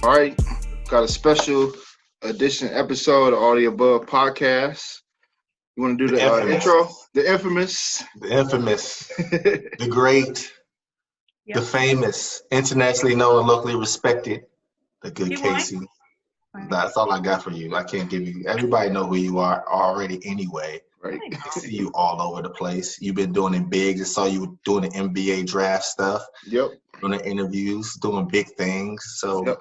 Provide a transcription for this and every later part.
All right, got a special edition episode of All the Above podcast. You want to do the intro? The infamous. The infamous, the great, the famous, internationally known and locally respected, the good Kayce. That's all I got for you. I can't give you. Everybody know who you are already anyway. Right. I see you all over the place. You've been doing it big. I saw you doing the NBA draft stuff. Yep. Doing the interviews, doing big things. So,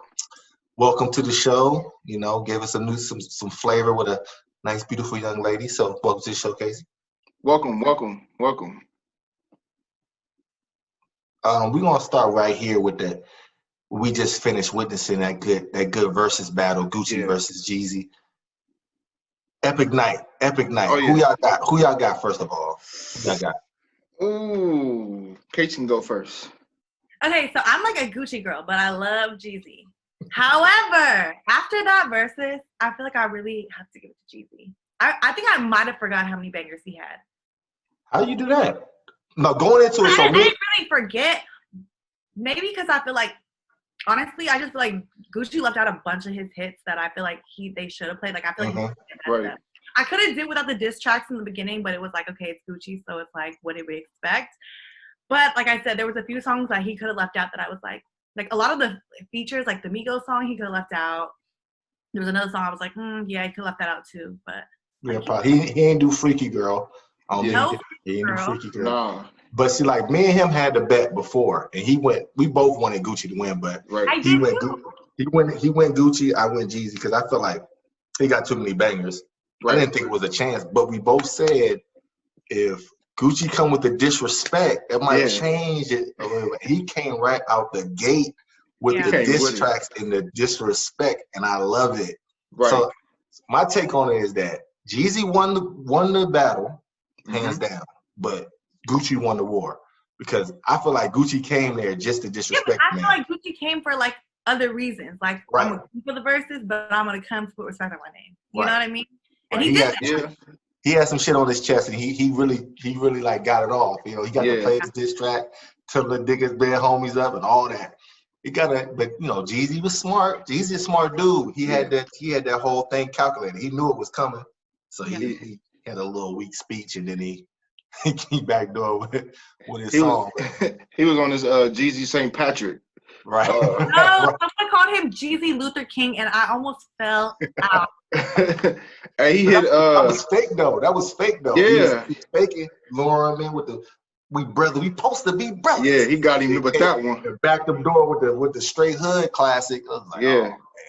welcome to the show. You know, give us some flavor with a nice, beautiful young lady. So, welcome to the show, Kayce. Welcome. We're gonna start right here with we just finished witnessing that good Verzuz battle, Gucci versus Jeezy. Epic night. Oh, yeah. Who y'all got first of all? Who y'all got? Ooh, Kayce can go first. Okay, so I'm like a Gucci girl, but I love Jeezy. However, after that Verzuz, I feel like I really have to give it to Jeezy. I think I might have forgot how many bangers he had. How do you do that? No, going into it. I didn't really forget. Maybe because I feel like, honestly, I just feel like Gucci left out a bunch of his hits that I feel like they should have played. Like, I feel like right. I could have did without the diss tracks in the beginning, but it was like, okay, it's Gucci, so it's like, what did we expect? But like I said, there was a few songs that he could have left out that I was like a lot of the features, like the Migos song, he could have left out. There was another song I was like, yeah, he could have left that out too. But yeah, probably he ain't do Freaky Girl. No, he ain't do Freaky Girl. Nah. But see, like me and him had the bet before, and we both wanted Gucci to win, but he went Gucci, I went Jeezy because I felt like he got too many bangers. Right. I didn't think it was a chance, but we both said if Gucci come with the disrespect, it might change it. He came right out the gate with the diss tracks and the disrespect, and I love it. Right. So my take on it is that Jeezy won the battle, hands down, but Gucci won the war because I feel like Gucci came there just to disrespect. I feel like Gucci came for like other reasons, like I'm gonna come for the Verzuz, but I'm gonna come to put respect on my name. You know what I mean? And he did that. He had some shit on his chest, and he really like got it off. You know, he got to play his diss track, tell the dig his bad homies up, and all that. He got to, but you know, Jeezy was smart. Jeezy's a smart dude. He had that whole thing calculated. He knew it was coming, so he had a little weak speech, and then he backdoor with his song. He was on his Jeezy St. Patrick. Right. Someone called him Jeezy Luther King, and I almost fell out. Hey, he hit. That was fake though. Yeah, he was faking, luring him in with the we supposed to be brothers. Yeah, he got him with that one. Backed him door with the straight hood classic. I was like,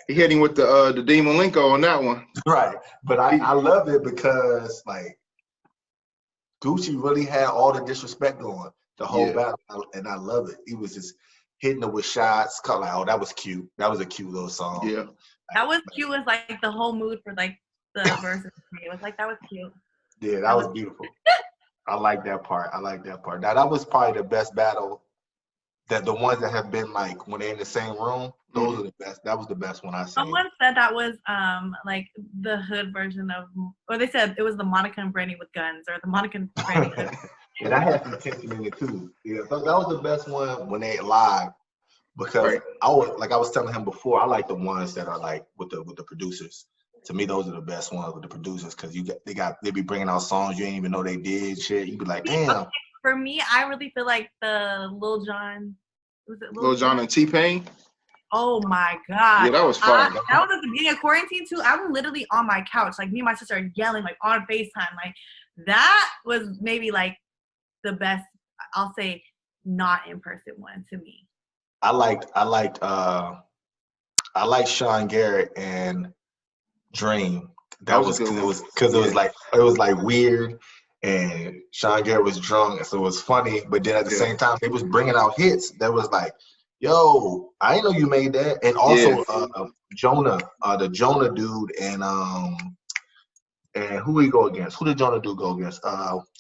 he hit him with the Demon Linko on that one. Right, but I love it because like Gucci really had all the disrespect going the whole battle, and I love it. He was just hitting it with shots. Like, oh, that was cute. That was a cute little song. Yeah. That was cute. Was like the whole mood for like the Verzuz. It was like that was cute. Yeah, that was beautiful. I like that part. Now that was probably the best battle. That the ones that have been like when they're in the same room, those are the best. That was the best one I seen. Someone said that was like the hood version of, or they said it was the Monica and Brandy with guns, or the Monica and Brandy. Yeah, that had some tension in it too. Yeah, so that was the best one when they live. Because I was telling him before, I like the ones that are like with the producers. To me, those are the best ones with the producers because they be bringing out songs you didn't even know they did shit. You be like, damn. For me, I really feel like the Lil Jon. Was it Lil Jon and T-Pain? Oh my god! Yeah, that was fun. That was at the beginning of quarantine too. I'm literally on my couch, like me and my sister are yelling like on FaceTime. Like that was maybe like the best. I'll say not in person one to me. I liked Sean Garrett and Dream. That was because it was like weird, and Sean Garrett was drunk, so it was funny. But then at the same time, they was bringing out hits that was like, "Yo, I didn't know you made that." And also Jonah, the Jonah dude, and who he go against? Who did Jonah dude go against?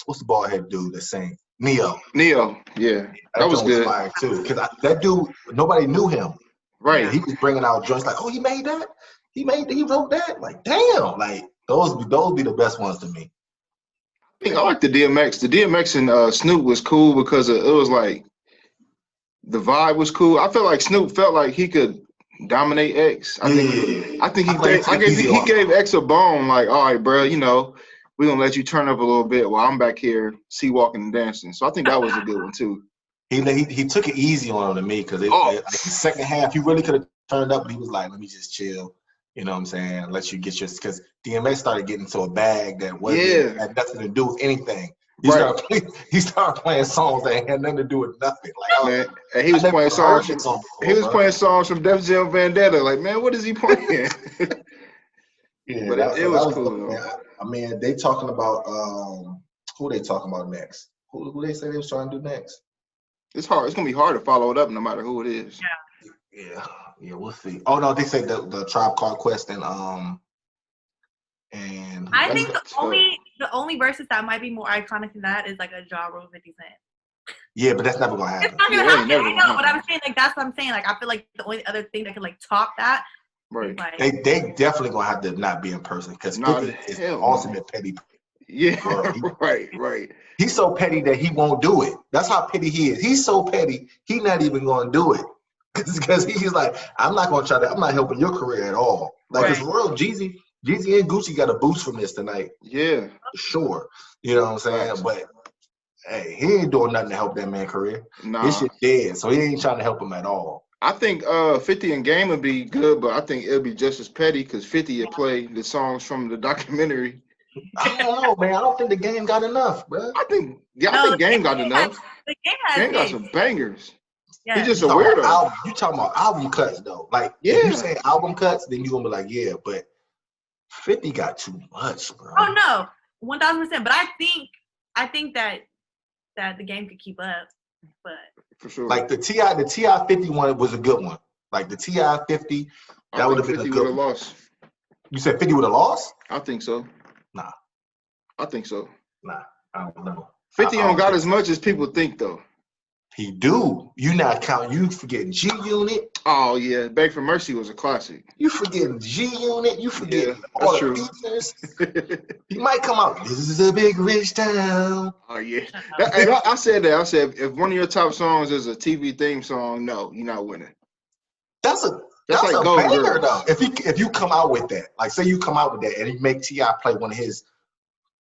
What's the bald head dude that sang? Neo, yeah, that was good fire too. Because that dude, nobody knew him. Right, he was bringing out joints like, oh, he made that. He wrote that. Like, damn, like those be the best ones to me. I think I like the DMX. The DMX and Snoop was cool because it was like the vibe was cool. I felt like Snoop felt like he could Dominate X. I think he gave X a bone. Like, all right, bro, you know, we're gonna let you turn up a little bit while I'm back here, walking and dancing. So I think that was a good one too. He took it easy on him to me because like the second half he really could have turned up, but he was like, let me just chill. You know what I'm saying? Let you get your, because DMX started getting into a bag that had nothing to do with anything. He started playing songs that had nothing to do with nothing. Like, man, and he was playing songs. He was playing songs from Def Jam Vendetta. Like, man, what is he playing? Yeah, but it was cool. Though. I mean, they talking about who they talking about next? Who they say they was trying to do next? It's hard. It's gonna be hard to follow it up, no matter who it is. Yeah. We'll see. Oh no, they say the Tribe Called Quest and I think the only verses that might be more iconic than that is like a Ja Rule 50 Cent. Yeah, but that's never gonna happen. It's not gonna happen. I know, but I'm saying like that's what I'm saying. Like I feel like the only other thing that can like top that. Right. Like, they definitely gonna have to not be in person because 50 is the ultimate petty. Yeah, right. He's so petty that he won't do it. That's how petty he is. He's so petty, he's not even gonna do it. Because he's like, I'm not helping your career at all. Like, it's real, Jeezy and Gucci got a boost from this tonight. Yeah. For sure. You know what I'm saying? Right. But hey, he ain't doing nothing to help that man's career. Nah. His shit dead, so he ain't trying to help him at all. I think 50 and Game would be good, but I think it'll be just as petty because 50 would play the songs from the documentary. I don't know, man. I don't think the Game got enough, bro. I think Game got enough. The Game got some bangers. Yeah. He's just a weirdo. You talking about album cuts though? Like, if you say album cuts, then you are gonna be like, yeah, but 50 got too much, bro. Oh no, 1000%. But I think that the Game could keep up, but for sure. Like the T.I. 50 one was a good one. Like the T.I. 50, that would have been a good one. Lost. You said 50 would have lost? I think so. Nah. I think so. Nah, I don't know. 50 don't got as much as people think though. He do. You not counting. You forgetting G Unit. Oh yeah, Beg for Mercy was a classic. You forgetting G Unit. You forgetting all the features. He might come out. This is a big rich town. Oh yeah. I said that. I said if one of your top songs is a TV theme song, no, you're not winning. That's like a banger though. If you come out with that, like say you come out with that and you make T.I. play one of his,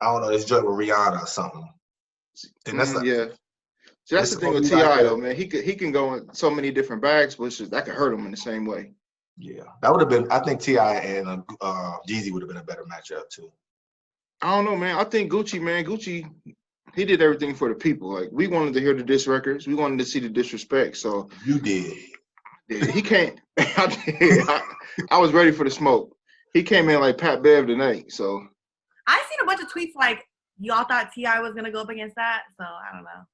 I don't know, his joint with Rihanna or something. Then that's So that's the thing with T.I. though, man. He can go in so many different bags, but that could hurt him in the same way. Yeah, that would have been. I think T.I. and Jeezy would have been a better matchup too. I don't know, man. I think Gucci, he did everything for the people. Like we wanted to hear the diss records, we wanted to see the disrespect. So you did. Yeah, he can't. I was ready for the smoke. He came in like Pat Bev tonight. So I seen a bunch of tweets like y'all thought T.I. was gonna go up against that. So I don't know.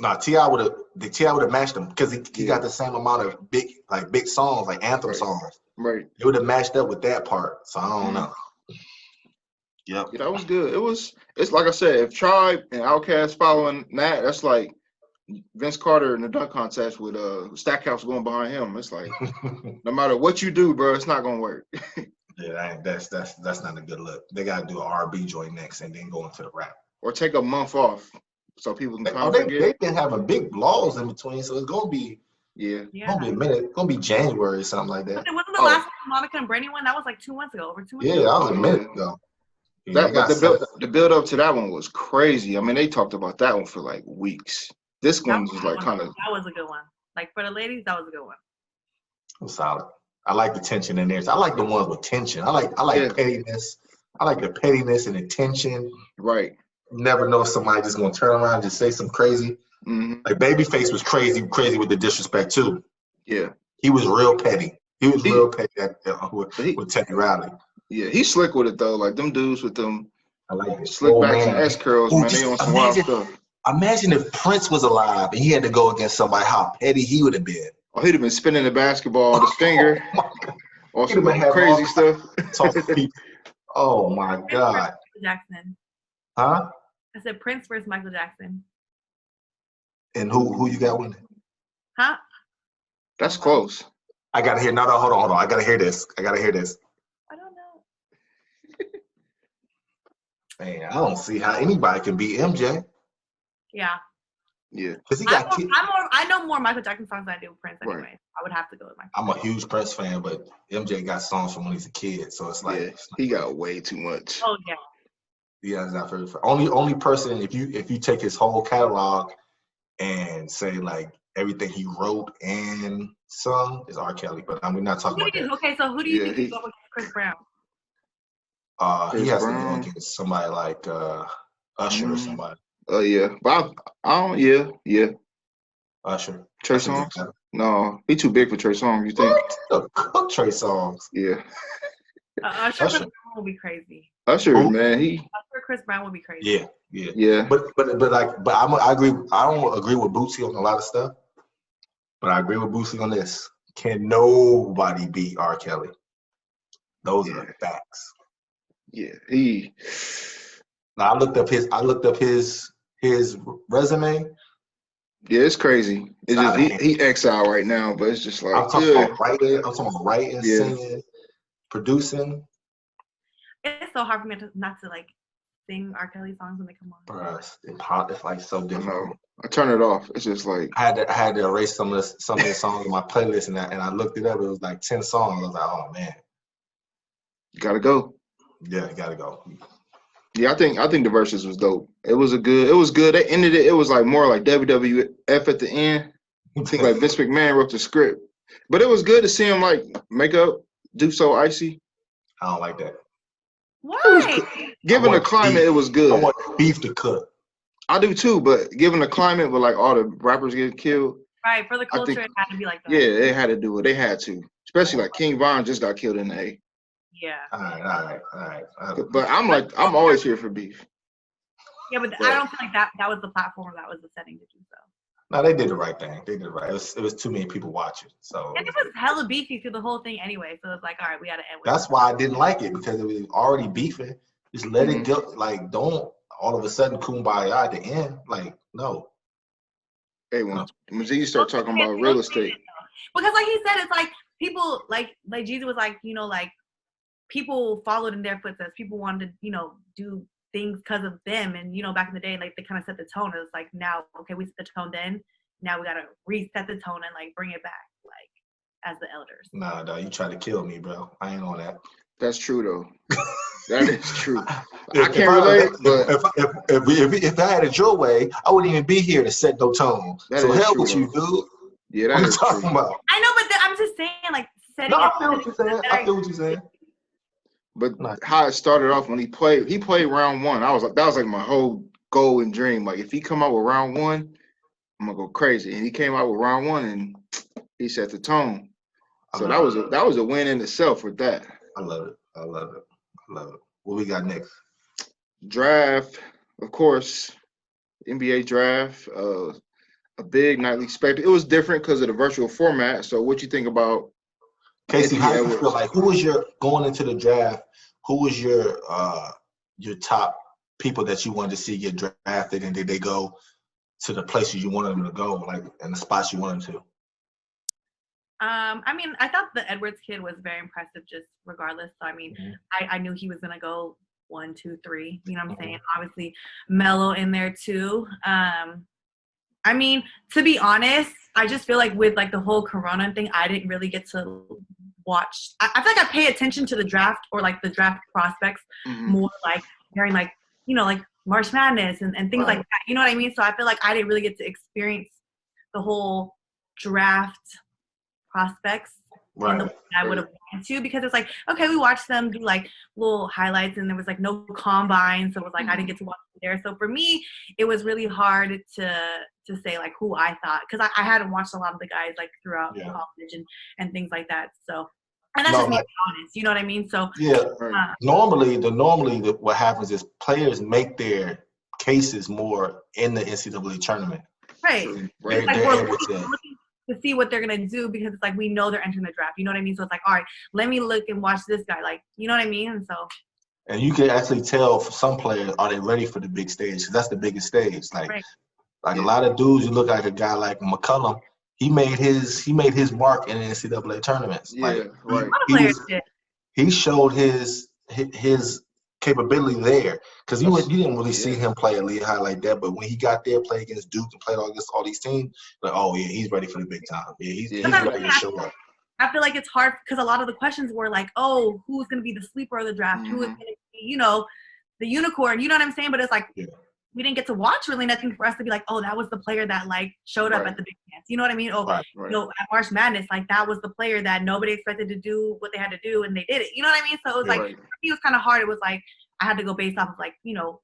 No, T.I. would have matched him because he got the same amount of big songs, like anthem songs. Right. It would have matched up with that part. So I don't know. Yep. Yeah, that was good. It's like I said, if Tribe and Outkast following that, that's like Vince Carter in the dunk contest with Stackhouse going behind him. It's like no matter what you do, bro, it's not gonna work. Yeah, that's not a good look. They gotta do an R&B joint next and then go into the rap. Or take a month off. So people can kind of forget. They've been having big laws in between, so it's gonna be gonna be a minute. It's gonna be January or something like that. But wasn't the last Monica and Brandy one? That was like 2 months ago, over 2 months ago. Yeah, that was a minute ago. The build up to that one was crazy. I mean, they talked about that one for like weeks. This one was like kind of. That was a good one. Like for the ladies, that was a good one. It was solid. I like the tension in there. I like the ones with tension. I like pettiness. I like the pettiness and the tension. Right. You never know if somebody just gonna turn around and just say some crazy. Mm-hmm. Like Babyface was crazy with the disrespect too. Yeah. He was real petty. He was real petty with Teddy Riley. Yeah, he's slick with it though. Like them dudes with them I like it. Slick backs and S curls, man. They on some wild stuff. Imagine if Prince was alive and he had to go against somebody, how petty he would have been. Oh, he'd have been spinning the basketball on his finger. Or some crazy stuff. Oh my God. Jackson. Huh? I said Prince versus Michael Jackson. And who you got winning? Huh? That's close. I gotta hear. No, hold on. I gotta hear this. I don't know. Man, I don't see how anybody can beat MJ. Yeah. Yeah. Because he got kids. I know more Michael Jackson songs than I do Prince anyway. Right. I would have to go with Michael. I'm a huge Prince fan, but MJ got songs from when he's a kid, so it's like he got way too much. Oh yeah. Yeah, it's not very fair. Only person if you take his whole catalog and say like everything he wrote and sung is R. Kelly, but we're not talking about that. Okay, so who do you think is going with Chris Brown? He has to go against somebody like Usher or somebody. Oh yeah, but I don't. Yeah. Usher. Trey Songz? No, he too big for Trey Songz. You think? What? Trey Songz. Yeah. Usher Chris Brown will be crazy. Usher, man, Usher Chris Brown will be crazy. Yeah. But I agree. I don't agree with Bootsy on a lot of stuff, but I agree with Bootsy on this. Can nobody beat R. Kelly? Those are facts. Yeah, Now I looked up his resume. Yeah, it's crazy. It's just he exiled right now, but it's just like I'm talking about writing, singing, producing. It's so hard for me not to like sing R. Kelly songs when they come on. Bruh, it's like so difficult. I turn it off. It's just like I had to erase some of the songs in my playlist, and I looked it up. It was like 10 songs. I was like, oh man, you gotta go. Yeah, you gotta go. Yeah, I think the Verzuz was dope. It was good. They ended it. It was like more like WWF at the end. I think like Vince McMahon wrote the script, but it was good to see him like make up, do so icy. I don't like that. Why? Given the climate, it was good. I want beef to cook. I do too, but given the climate, with like all the rappers getting killed. Right, for the culture, it had to be like that. Yeah, they had to do it. They had to, especially like King Von just got killed in the A. Yeah. All right. But I'm always here for beef. Yeah, but I don't feel like that was the platform, that was the setting to do so. No, they did the right thing. They did it right. It was too many people watching. So and it was hella beefy through the whole thing anyway. So it's like, all right, we gotta end with That's why I didn't like it, because it was already beefing. Just let it go. Like, don't all of a sudden kumbaya at the end. Like, no. Hey, when you start talking about real estate. Because like he said, it's like people like Jeezy was like, like people followed in their footsteps. People wanted to, do things because of them. And, back in the day, like they kind of set the tone. It was like, now, okay, we set the tone then. Now we got to reset the tone and like bring it back, like as the elders. Nah, dog, you try to kill me, bro. I ain't on that. That's true, though. That is true. I can't relate, but if I had it your way, I wouldn't even be here to set no tone. So hell with you, dude. Yeah, that's what talking about. I know, but I'm just saying, like, setting. No, I feel what you're saying. But how it started off when he played round one. That was like my whole goal and dream. Like if he come out with round one, I'm gonna go crazy. And he came out with round one and he set the tone. So that was a win in itself with that. I love it. What we got next? Draft, of course, NBA draft. A big nightly spectacle. It was different because of the virtual format. So what you think about Kayce, how do you feel like who was your going into the draft? Who was your top people that you wanted to see get drafted, and did they go to the places you wanted them to go, like in the spots you wanted them to? I mean, I thought the Edwards kid was very impressive, just regardless. So I mean, I knew he was gonna go 1, 2, 3. You know what I'm saying? Obviously, Melo in there too. I mean, to be honest, I just feel like with like the whole Corona thing, I didn't really get to watch. I feel like I pay attention to the draft or like the draft prospects more like during like, like March Madness and things like that. You know what I mean? So I feel like I didn't really get to experience the whole draft prospects in the way I would have wanted to, because it's like, okay, we watched them do like little highlights and there was like no combine, so it was like I didn't get to watch it there. So for me, it was really hard to say like who I thought, because I hadn't watched a lot of the guys like throughout college and things like that. So, and that's just me being honest, you know what I mean? So normally what happens is players make their cases more in the NCAA tournament. Right. They're able to see what they're going to do, because it's like we know they're entering the draft. You know what I mean? So it's like, all right, let me look and watch this guy. Like, you know what I mean? And so. And you can actually tell for some players, are they ready for the big stage? Because that's the biggest stage. Like a lot of dudes, you look like a guy like McCollum. He made his mark in the NCAA tournaments. Yeah, he showed his capability there. Because you didn't really see him play at Lehigh like that, but when he got there, played against Duke and played against all these teams, like, oh yeah, he's ready for the big time. Yeah, he's ready to show up. I feel like it's hard because a lot of the questions were like, oh, who's going to be the sleeper of the draft? Who is going to be, the unicorn? You know what I'm saying? But it's like, we didn't get to watch really nothing for us to be like, oh, that was the player that like showed up at the big dance. You know what I mean? Oh, at March Madness, like that was the player that nobody expected to do what they had to do, and they did it. You know what I mean? So it was like, for me, it was kind of hard. It was like, I had to go based off of like,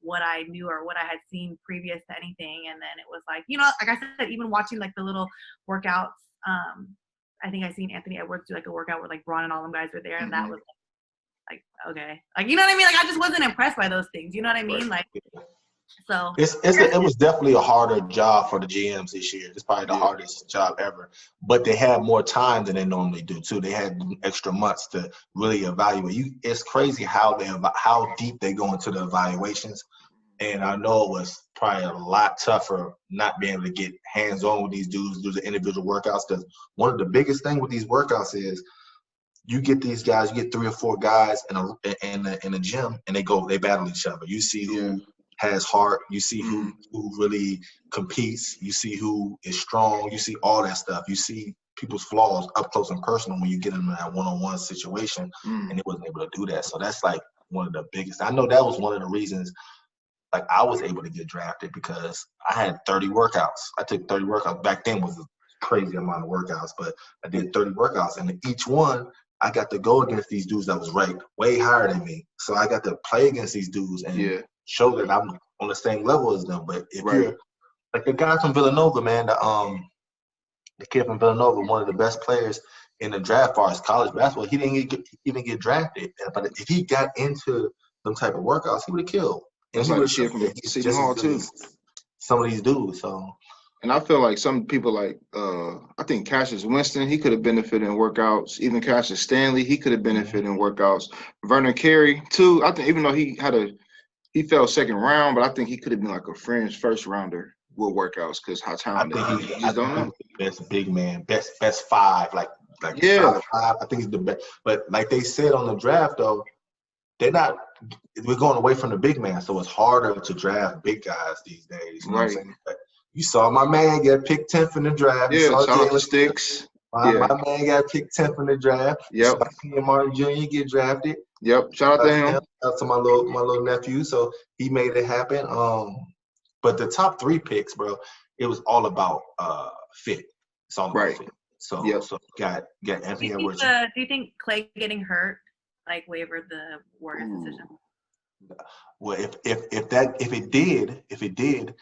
what I knew or what I had seen previous to anything. And then it was like, like I said, even watching like the little workouts, I think I seen Anthony Edwards do like a workout where like Braun and all them guys were there, and that was like okay, like you know what I mean? Like I just wasn't impressed by those things. You know what I mean? Like so. It was definitely a harder job for the GMs this year. It's probably the hardest job ever. But they had more time than they normally do too. They had extra months to really evaluate. It's crazy how deep they go into the evaluations. And I know it was probably a lot tougher not being able to get hands-on with these dudes, do the individual workouts. Because one of the biggest thing with these workouts is you get these guys, you get 3 or 4 guys in a gym, and they battle each other. You see who has heart. You see who really competes. You see who is strong. You see all that stuff. You see people's flaws up close and personal when you get them in that one-on-one situation, and they wasn't able to do that. So that's like one of the biggest. I know that was one of the reasons. Like I was able to get drafted because I had 30 workouts. I took 30 workouts. Back then was a crazy amount of workouts, but I did 30 workouts, and each one I got to go against these dudes that was ranked way higher than me. So I got to play against these dudes and show that I'm on the same level as them. But if you're like the guy from Villanova, man, the kid from Villanova, one of the best players in the draft as far as college basketball, he didn't get drafted. But if he got into them type of workouts, he would have killed. It's like shit from City Hall too. Some of these dudes, so. And I feel like some people like I think Cassius Winston, he could have benefited in workouts. Even Cassius Stanley, he could have benefited in workouts. Vernon Carey too. I think even though he fell second round, but I think he could have been like a fringe first rounder with workouts because how talented he is. Best big man, best 5, like 5. I think he's the best. But like they said on the draft though, we're going away from the big man, so it's harder to draft big guys these days. You know what I'm saying? But you saw my man get picked 10th in the draft. Shout out to Sticks. My man got picked 10th in the draft. Yep. Martin Jr. get drafted. Yep. Shout out to him. Shout out to my little nephew. So he made it happen. But the top 3 picks, bro, it was all about fit. It's all about fit. So got Anthony Edwards. Do you think Clay getting hurt like wavered the Warriors' decision? Well, if it did,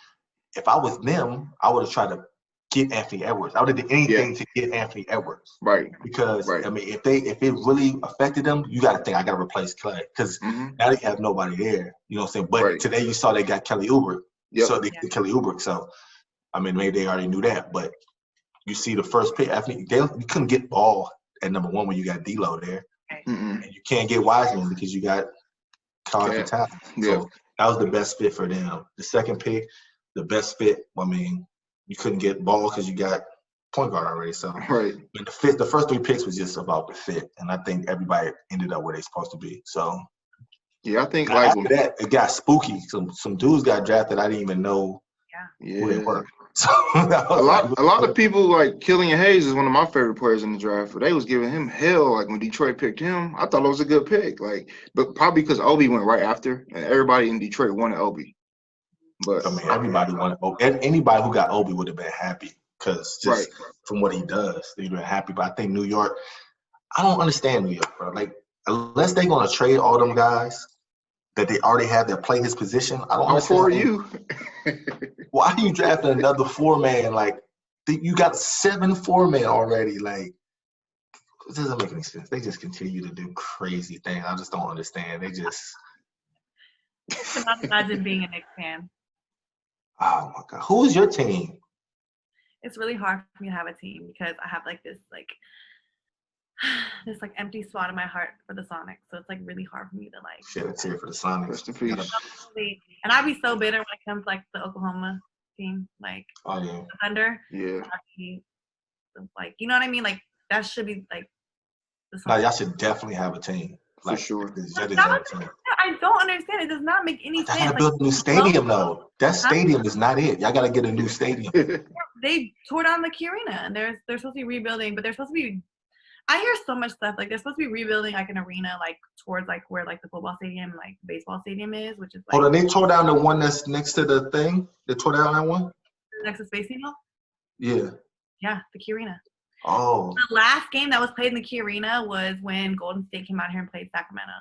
if I was them, I would have tried to get Anthony Edwards. I would have did anything to get Anthony Edwards. Right. Because I mean, if it really affected them, you got to think I got to replace Clay because now they have nobody there. You know what I'm saying? But today you saw they got Kelly Oubre. So they get Kelly Oubre. So I mean, maybe they already knew that. But you see the first pick, you couldn't get Ball at number 1 when you got D'Lo there. And you can't get Wiseman because you got Carl Town. So that was the best fit for them. The second pick, the best fit. I mean, you couldn't get Ball because you got point guard already. So but the first 3 picks was just about the fit, and I think everybody ended up where they're supposed to be. So I think like after that it got spooky. Some dudes got drafted I didn't even know who they were. So a lot of people like Killian Hayes is one of my favorite players in the draft. But they was giving him hell like when Detroit picked him. I thought it was a good pick, but probably because Obi went right after, and everybody in Detroit wanted Obi. But I mean, everybody wanted Obi. Anybody who got Obi would have been happy because just from what he does, they'd been happy. But I think New York, I don't understand New York, bro. Like unless they're gonna trade all them guys that they already have that play his position, I don't understand. For you. Why are you drafting another 4-man? Like you got 7 4-men already. Like it doesn't make any sense. They just continue to do crazy things. I just don't understand. They just. I cannot imagine being a Knicks fan. Oh my God! Who is your team? It's really hard for me to have a team because I have this empty spot in my heart for the Sonics. So it's really hard for me to shed a tear for the Sonics. And I'd be so bitter when it comes to the Oklahoma team, the Thunder. Yeah. You know what I mean? That should be the No, y'all should definitely have a team. For sure. I I don't understand. It does not make any sense. I gotta build a new stadium though. That stadium is not it. Y'all gotta get a new stadium. They tore down the Key Arena, and they're supposed to be rebuilding, but they're supposed to be. I hear so much stuff like they're supposed to be rebuilding like an arena like towards like where like the football stadium, like baseball stadium is, which is like. Hold on, they tore down the one that's next to the thing. They tore down that one. Next to Space Needle. Yeah. Yeah, the Key Arena. Oh. The last game that was played in the Key Arena was when Golden State came out here and played Sacramento.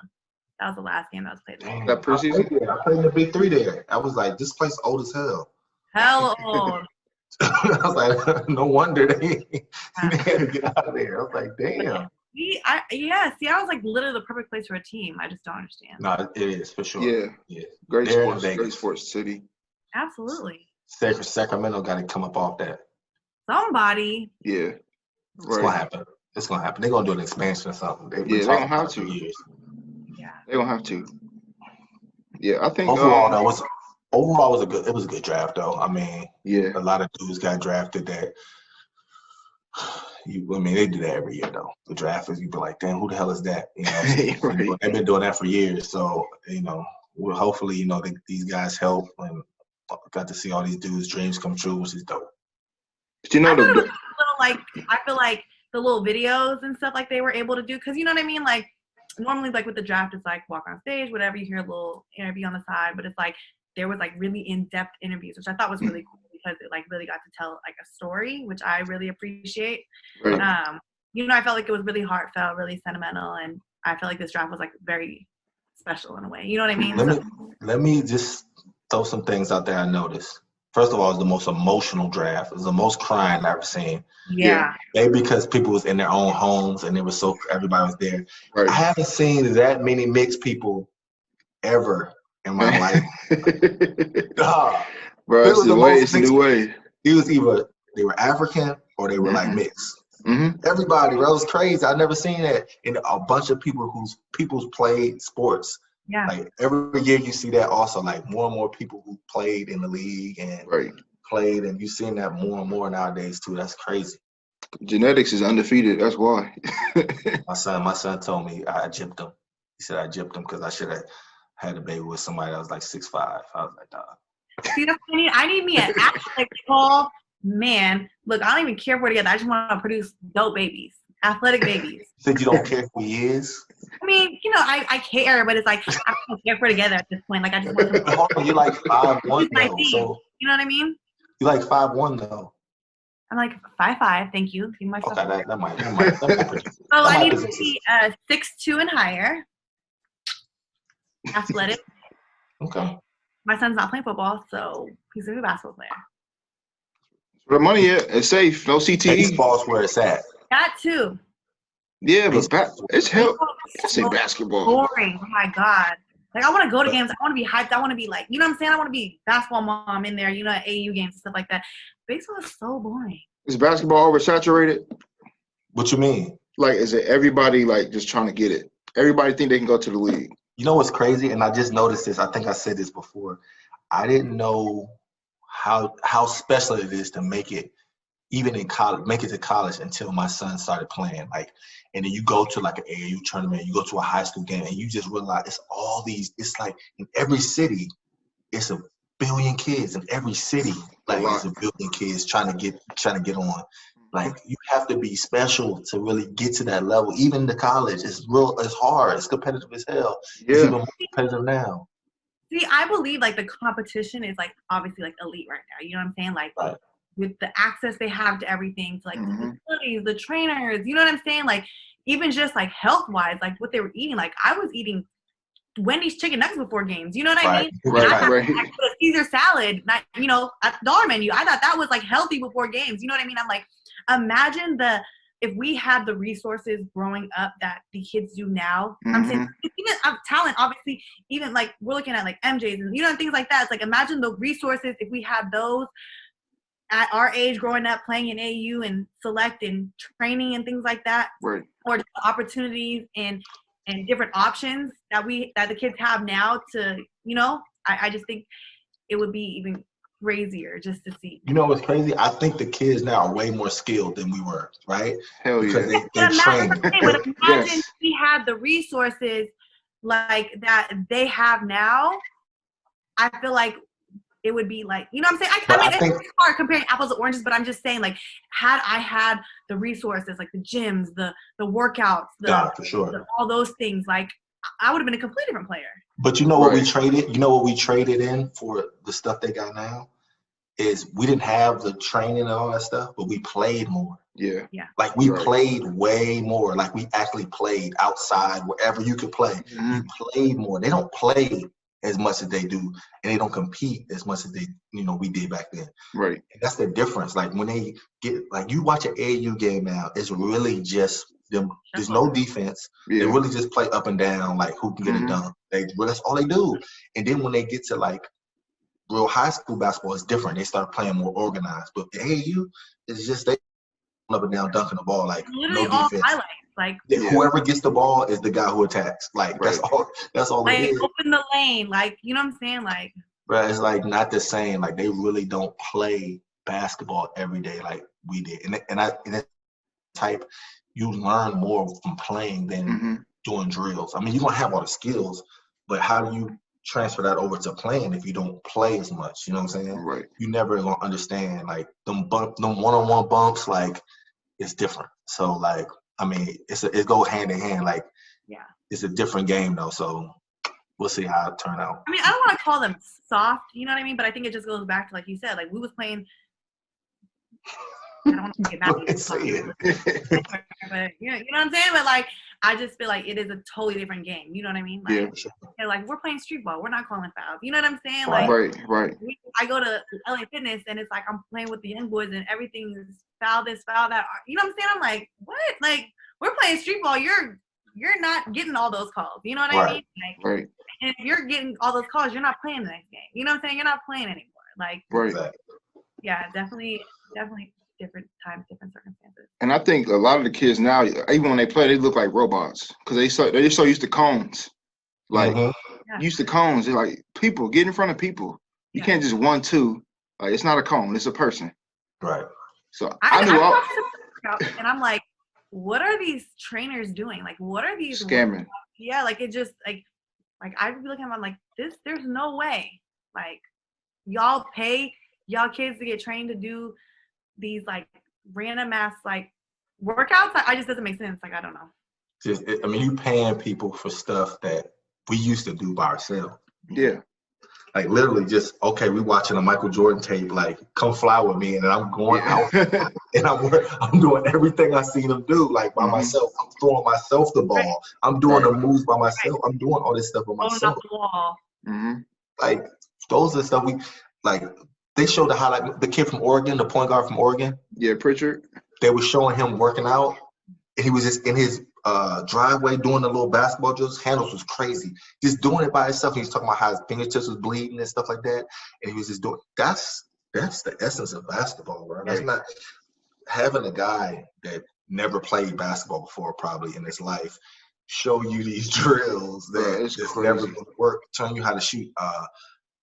That was the last game that was played. Damn, that preseason? I played in the Big 3 there. I was like, this place old as hell. Hell old. I was like, no wonder they had to get out of there. I was like, damn. Seattle's like literally the perfect place for a team. I just don't understand. No, it is for sure. Yeah. Great sports city. Absolutely. Sacramento got to come up off that. Somebody. Yeah. It's gonna happen. It's gonna happen. They're gonna do an expansion or something. They're gonna have to. Years. Yeah. They're gonna have to. Yeah, I think overall it was a good draft though. I mean, yeah, a lot of dudes got drafted that. They do that every year though. The draft is, you be like, damn, who the hell is that? You know, right. They've been doing that for years. So hopefully, these guys help, and got to see all these dudes' dreams come true, which is dope. But I feel like the little videos and stuff like they were able to do, because you know what I mean. Like normally, like with the draft, it's like walk on stage, whatever. You hear a little interview on the side, but it's like there was like really in-depth interviews, which I thought was really cool. Because it like really got to tell like a story, which I really appreciate. Right. I felt like it was really heartfelt, really sentimental, and I felt like this draft was like very special in a way. You know what I mean? Let me just throw some things out there I noticed. First of all, it's the most emotional draft. It was the most crying I've ever seen. Yeah. Maybe because people was in their own homes and everybody was there. Right. I haven't seen that many mixed people ever in my life. Bro, it's a new way. It was either they were African or they were like mixed. Mm-hmm. Everybody, bro, it was crazy. I never seen that. And a bunch of people who's played sports. Yeah. Like every year you see that also, like more and more people who played in the league and played, and you're seeing that more and more nowadays too. That's crazy. Genetics is undefeated. That's why. my son told me I gypped him. He said I gypped him because I should have had a baby with somebody that was like 6'5". I was like, dog. See, that's what I need. I need me an athletic tall man. Look, I don't even care for it together. I just want to produce dope babies, athletic babies. You said you don't care who he is? I mean, I care, but it's like I don't care for it together at this point. Like I just want to. You like 5'1" though, so you know what I mean? You like 5'1" though. I'm like 5'5". Thank you. Give myself. Okay, that might. So I need to be 6'2" and higher. Athletic. Okay. My son's not playing football, so he's gonna be a basketball player. Where the money at? It's safe. No CTE. Baseball's where it's at. That too. Yeah, but it's hell. I say basketball. Boring. Oh my god. Like I want to go to games. I want to be hyped. I want to be like, you know what I'm saying? I want to be basketball mom in there. AU games and stuff like that. Baseball is so boring. Is basketball oversaturated? What you mean? Like, is it everybody like just trying to get it? Everybody think they can go to the league. You know what's crazy? And I just noticed this. I think I said this before. I didn't know how special it is to make it even in college, make it to college until my son started playing. Like, and then you go to like an AAU tournament, you go to a high school game, and you just realize it's like in every city, it's a billion kids in every city. Like it's a billion kids trying to get on. Like you have to be special to really get to that level. Even the college, it's hard. It's competitive as hell. Yeah. It's even more competitive now. See, I believe like the competition is like obviously like elite right now. You know what I'm saying? Like with the access they have to everything, to like the facilities, the trainers, you know what I'm saying? Like even just like health wise, like what they were eating. Like I was eating Wendy's chicken nuggets before games. You know what I mean? I put a Caesar salad, at the dollar menu. I thought that was like healthy before games. You know what I mean? I'm like, imagine if we had the resources growing up that the kids do now. I'm saying even talent, obviously, even like we're looking at like MJs and things like that. It's like imagine the resources if we had those at our age growing up playing in AU and select and training and things like that. Right. Or opportunities and different options that the kids have now to, I just think it would be even crazier just to see. You know what's crazy? I think the kids now are way more skilled than we were, right? Hell yeah. Because they train. But imagine if we had the resources like that they have now, I feel like it would be like, you know what I'm saying? I mean, it's hard comparing apples to oranges, but I'm just saying, like, had I had the resources, like the gyms, the workouts, for sure. all those things, like, I would have been a completely different player. But you know what we traded? You know what we traded in for the stuff they got now? Is we didn't have the training and all that stuff, but we played more. Yeah. Like we played way more. Like we actually played outside wherever you could play. Mm-hmm. We played more. They don't play as much as they do, and they don't compete as much as they, we did back then. Right. And that's the difference. Like when they get, like you watch an AAU game now, it's really just them. There's no defense. Yeah. They really just play up and down, like who can get a dunk. That's all they do. And then when they get to like real high school basketball, is different. They start playing more organized. But the AAU is just they up and down dunking the ball, like literally no defense. All highlights. Like whoever gets the ball is the guy who attacks. Like that's all like, it is. Open the lane, like, you know what I'm saying? Like, but it's like not the same. Like they really don't play basketball every day like we did. And that type, you learn more from playing than doing drills. I mean, you don't have all the skills, but how do you transfer that over to playing if you don't play as much? You know what I'm saying? Right. You never gonna understand like them one-on-one bumps. Like it's different. So like, I mean, it goes hand in hand. Like, it's a different game though. So we'll see how it turn out. I mean, I don't want to call them soft, you know what I mean? But I think it just goes back to, like you said, like we was playing. I don't want to get back to soft, but you know what I'm saying? But like, I just feel like it is a totally different game. You know what I mean? Like, like we're playing street ball. We're not calling fouls. You know what I'm saying? Like, right. I go to LA Fitness and it's like I'm playing with the young boys and everything is foul this, foul that. You know what I'm saying? I'm like, what? Like, we're playing street ball. You're not getting all those calls. You know what I mean? Like, and if you're getting all those calls, you're not playing the next game. You know what I'm saying? You're not playing anymore. Like, yeah, definitely different times, different circumstances. And I think a lot of the kids now, even when they play, they look like robots because they're so used to cones. Like used to cones, they're like people get in front of people. You can't just 1-2. Like it's not a cone, it's a person. Right. So I knew all. And I'm like, what are these trainers doing? Like, what are these scamming? Yeah, like it just like I'd be looking at them, I'm like, there's no way. Like, y'all pay y'all kids to get trained to do these like random ass like workouts. I just doesn't make sense. Like, I don't know. I mean, you paying people for stuff that we used to do by ourselves. Yeah. Like literally just, okay, we watching a Michael Jordan tape, like come fly with me, and I'm going out and I'm doing everything I seen him do, like by myself. I'm throwing myself the ball. I'm doing the moves by myself. I'm doing all this stuff by myself. The wall. Like those are the stuff we like. They showed the highlight, the kid from Oregon, the point guard from Oregon. Yeah, Pritchard. They were showing him working out, and he was just in his driveway doing the little basketball drills. His handles was crazy. Just doing it by himself. He was talking about how his fingertips was bleeding and stuff like that. And he was just doing that's the essence of basketball, bro. That's not having a guy that never played basketball before probably in his life show you these drills that just never work, telling you how to shoot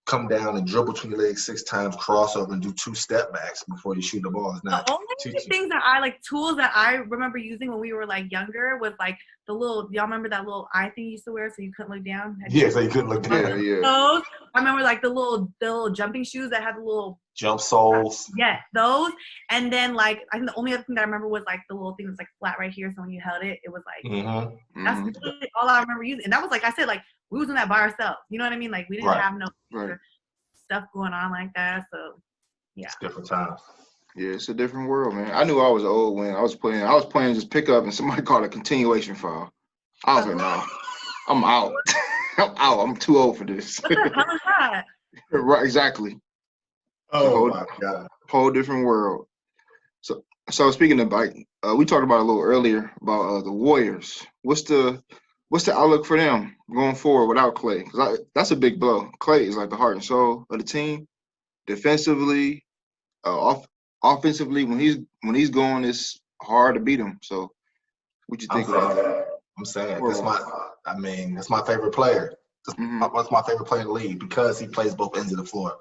come down and dribble between your legs 6 times, crossover, and do 2 step backs before you shoot the ball. It's not the only things that I like, tools that I remember using when we were like younger was like the little, y'all remember that little eye thing you used to wear so you couldn't look down? Yeah, so you couldn't look down. Yeah. Those. I remember like the little jumping shoes that had the little jump soles. Yeah, those. And then like I think the only other thing that I remember was like the little thing that's like flat right here. So when you held it, it was like that's literally all I remember using. And that was like I said, like we was doing that by ourselves. You know what I mean? Like we didn't have no stuff going on like that. So yeah. It's different times. Yeah, it's a different world, man. I knew I was old when I was playing just pick up and somebody called a continuation foul. I was like, no, I'm out. I'm out. I'm too old for this. What the hell is that? Right, exactly. Oh my God. Whole different world. So speaking of like, we talked about a little earlier about the Warriors. What's the outlook for them going forward without Clay? Because that's a big blow. Clay is like the heart and soul of the team. Defensively, offensively, when he's going, it's hard to beat him. So, what you think about that? I'm saying that's my favorite player. That's my favorite player in the league because he plays both ends of the floor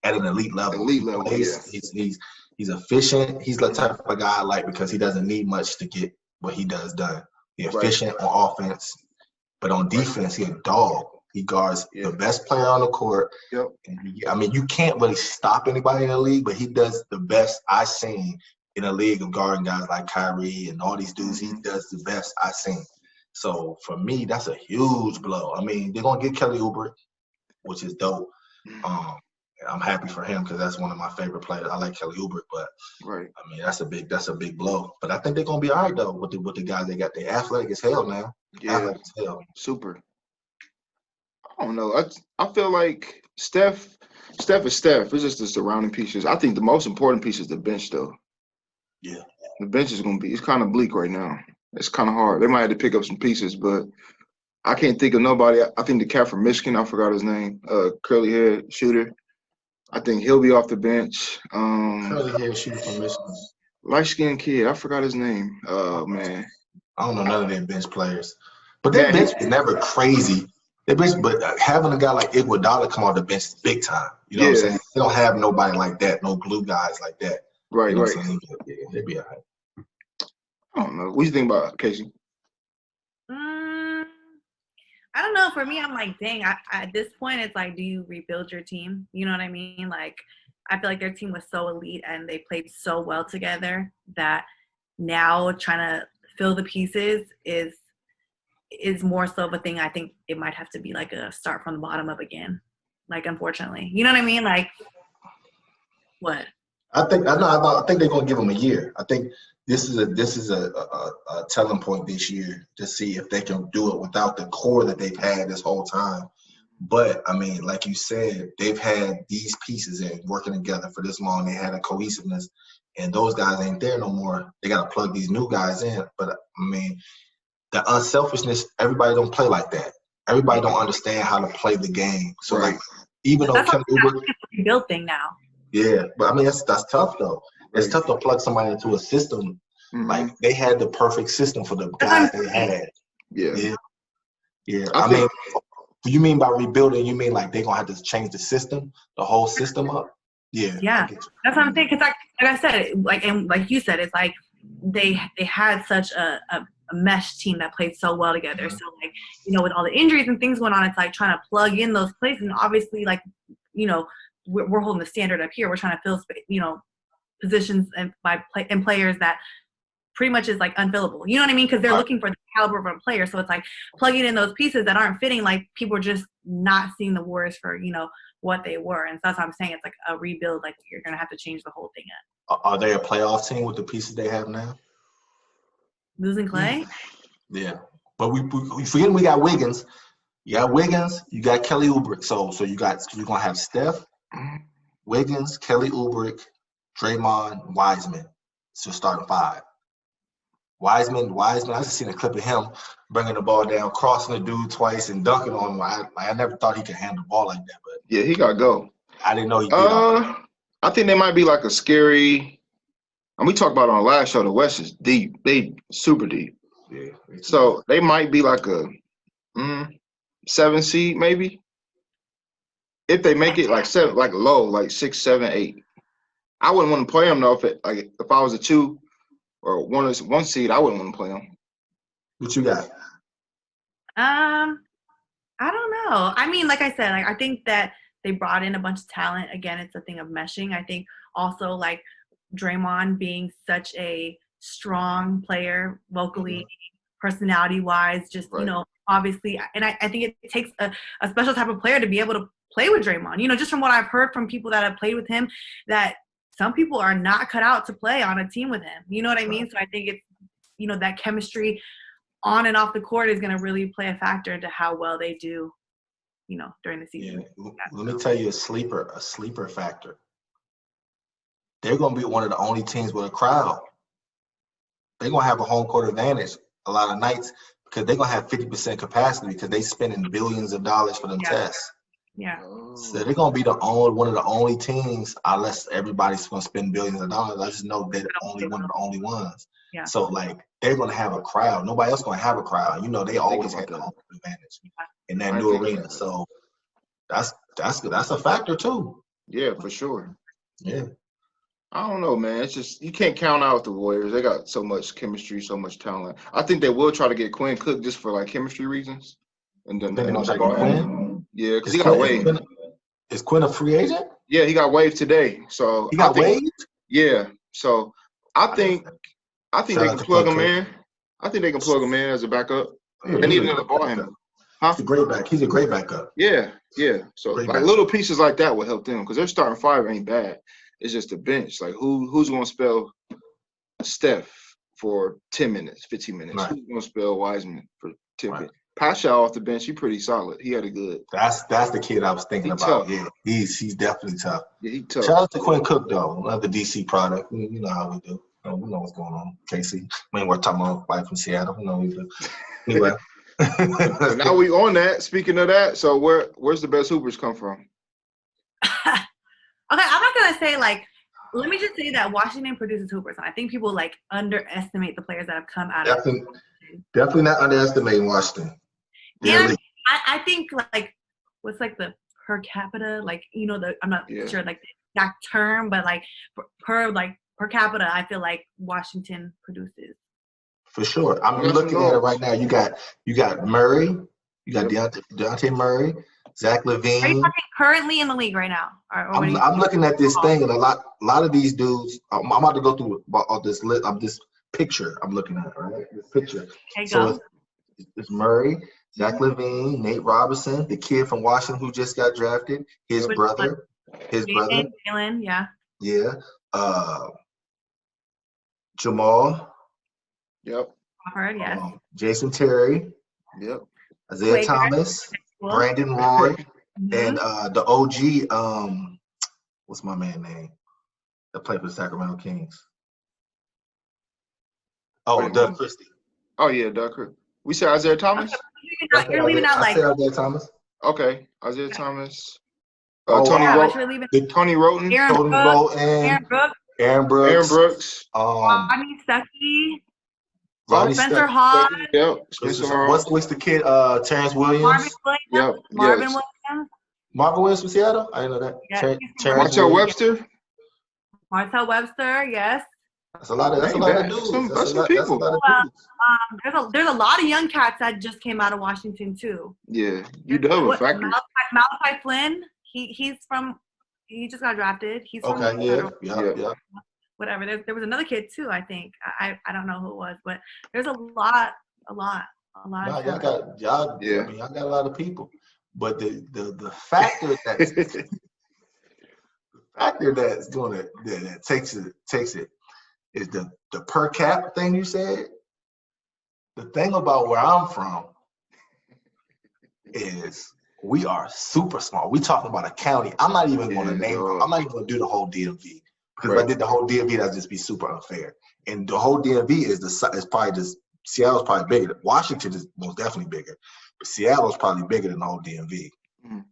at an elite level. He's efficient. He's the type of guy I like because he doesn't need much to get what he does done. He's efficient on offense. But on defense, he a dog. He guards the best player on the court. Yep. And you can't really stop anybody in the league, but he does the best I've seen in a league of guarding guys like Kyrie and all these dudes. He does the best I've seen. So for me, that's a huge blow. I mean, they're gonna get Kelly Oubre, which is dope. I'm happy for him because that's one of my favorite players. I like Kelly Oubre, but I mean that's a big blow. But I think they're gonna be all right though with the guys they got. They're athletic as hell now. Yeah, athletic as hell. Super. I don't know. I feel like Steph is Steph. It's just the surrounding pieces. I think the most important piece is the bench, though. Yeah. The bench is gonna be. It's kind of bleak right now. It's kind of hard. They might have to pick up some pieces, but I can't think of nobody. I think the cat from Michigan, I forgot his name, curly hair shooter. I think he'll be off the bench. Curly hair shooter from Michigan. Light skinned kid. I forgot his name. Oh man. I don't know none of their bench players, but their bench is never crazy. But having a guy like Iguodala come off the bench is big time. You know what I'm saying? They don't have nobody like that, no glue guys like that. Right, you know right. Yeah, they'd be all right. I don't know. What do you think about Kayce? I don't know. For me, I'm like, dang, at this point, it's like, do you rebuild your team? You know what I mean? Like, I feel like their team was so elite and they played so well together that now trying to fill the pieces is more so of a thing. I think it might have to be like a start from the bottom up again. Like, unfortunately, you know what I mean? Like, what? I think they're gonna give them a year. I think this is a telling point this year to see if they can do it without the core that they've had this whole time. But I mean, like you said, they've had these pieces in working together for this long. They had a cohesiveness, and those guys ain't there no more. They got to plug these new guys in. But I mean, the unselfishness, everybody don't play like that. Everybody don't understand how to play the game. So like, even though Kelly Oubre, it's a rebuild thing now. Yeah, but I mean that's tough though. It's tough to plug somebody into a system. Like they had the perfect system for the guys they had. Yeah. I mean, do you mean by rebuilding? You mean like they're gonna have to change the system, the whole system up? Yeah. That's what I'm saying. Because like I said, like you said, it's like they had such a mesh team that played so well together. So like, you know, with all the injuries and things going on, it's like trying to plug in those places. And obviously, like, you know, we're holding the standard up here. We're trying to fill, you know, positions and players that pretty much is like unfillable. You know what I mean? Because they're looking for the caliber of a player. So it's like plugging in those pieces that aren't fitting. Like people are just not seeing the Warriors for, you know, what they were. And so that's what I'm saying. It's like a rebuild. Like you're gonna have to change the whole thing up. Are they a playoff team with the pieces they have now? Losing Clay? Yeah, but we forget we got Wiggins. You got Wiggins. You got Kelly Oubre. So you're gonna have Steph, Wiggins, Kelly Oubre, Draymond, Wiseman. So starting five. Wiseman. I just seen a clip of him bringing the ball down, crossing the dude twice, and dunking on him. I never thought he could handle the ball like that. But yeah, he got to go. I didn't know he did. I think they might be like a scary. And we talked about it on the last show. The West is deep. They super deep. Yeah. So they might be like a 7 seed maybe. If they make it like 7, like low, like 6, 7, 8. I wouldn't want to play them though. If I was a 2 or 1 seed, I wouldn't want to play them. What you got? I don't know. I mean, like I said, like I think that they brought in a bunch of talent. Again, it's a thing of meshing. I think also like Draymond being such a strong player, vocally, personality-wise, just you know, obviously, and I think it takes a special type of player to be able to play with Draymond. You know, just from what I've heard from people that have played with him, that some people are not cut out to play on a team with him. You know what I mean? So I think it's, you know, that chemistry on and off the court is going to really play a factor into how well they do, you know, during the season. Yeah. Let me tell you a sleeper factor. They're going to be one of the only teams with a crowd. They're going to have a home court advantage a lot of nights because they're going to have 50% capacity because they spending billions of dollars for them tests. Yeah. So they're going to be one of the only teams, unless everybody's going to spend billions of dollars. I just know they're only one of the only ones. Yeah. So, like, they're going to have a crowd. Nobody else going to have a crowd. You know, they always had the home advantage in that new arena. So that's a factor, too. Yeah, for sure. Yeah. I don't know, man. It's just you can't count out the Warriors. They got so much chemistry, so much talent. I think they will try to get Quinn Cook just for like chemistry reasons. And then Depending on like Quinn. Yeah, because he got waived. Is Quinn a free agent? Yeah, he got waived today. So he got waived? Yeah. So I think they can plug him in. I think they can plug him in as a backup. Yeah, they need another ball handler. Huh? He's a great back. He's a great backup. Yeah. So great like little pieces like that will help them because their starting five ain't bad. It's just the bench. Like who's gonna spell Steph for 10 minutes, 15 minutes? Right. Who's gonna spell Wiseman for 10 minutes? Pascal off the bench, he's pretty solid. He had a good. That's the kid I was thinking about. Tough. Yeah, he's definitely tough. Yeah, he's tough. Shout out to Quinn Cook though, another DC product. You know how we do. We know what's going on. Casey, we ain't talking about life from Seattle. We know we do. Anyway. Now we on that. Speaking of that, so where's the best hoopers come from? Okay, I'm not gonna say like. Let me just say that Washington produces hoopers, and I think people like underestimate the players that have come out of. Definitely not underestimating Washington. Yeah, I think like what's like the per capita, like I'm not sure like the exact term, but like per capita, I feel like Washington produces. For sure. I'm looking at it right now. You got Murray, you got Deontay Murray, Zach LaVine. Are you talking currently in the league right now? I'm looking at this thing, and a lot of these dudes. I'm about to go through this list of this picture. I'm looking at right this picture. Okay, so it's Murray, Zach LaVine, Nate Robinson, the kid from Washington who just got drafted, his brother. Jalen, yeah. Yeah. Jamal. Yep. Crawford, yes. Jason Terry. Yep. Isaiah Thomas. Brandon Roy. And the OG, what's my man name? That played for the Sacramento Kings. Oh, Doug Christie. Oh yeah, Doug Christie. We said Isaiah Thomas? You're leaving out like. I said Isaiah Thomas. Okay, Isaiah Thomas. Tony Roten. Aaron Brooks. Rodney Stuckey. Spencer Hawes. Yep. What's the kid? Terrence Williams. Marvin Williams. Marvin Williams from Seattle? I didn't know that. Yeah. Marcel Webster. Marcel Webster, yes. That's a lot of dudes. That's some people. There's a lot of young cats that just came out of Washington too. Yeah, UW factory. Malachi Flynn, he just got drafted. He's from yeah. Whatever. There was another kid too. I think I don't know who it was, but there's a lot. Y'all got a lot of people, but the factor that takes it is the per cap thing you said. The thing about where I'm from is we are super small. We talking about a county. I'm not even going to name. I'm not even going to do the whole DMV because if I did the whole DMV, that'd just be super unfair. And the whole DMV is probably just Seattle's probably bigger. Washington is most definitely bigger, but Seattle's probably bigger than the whole DMV. Mm.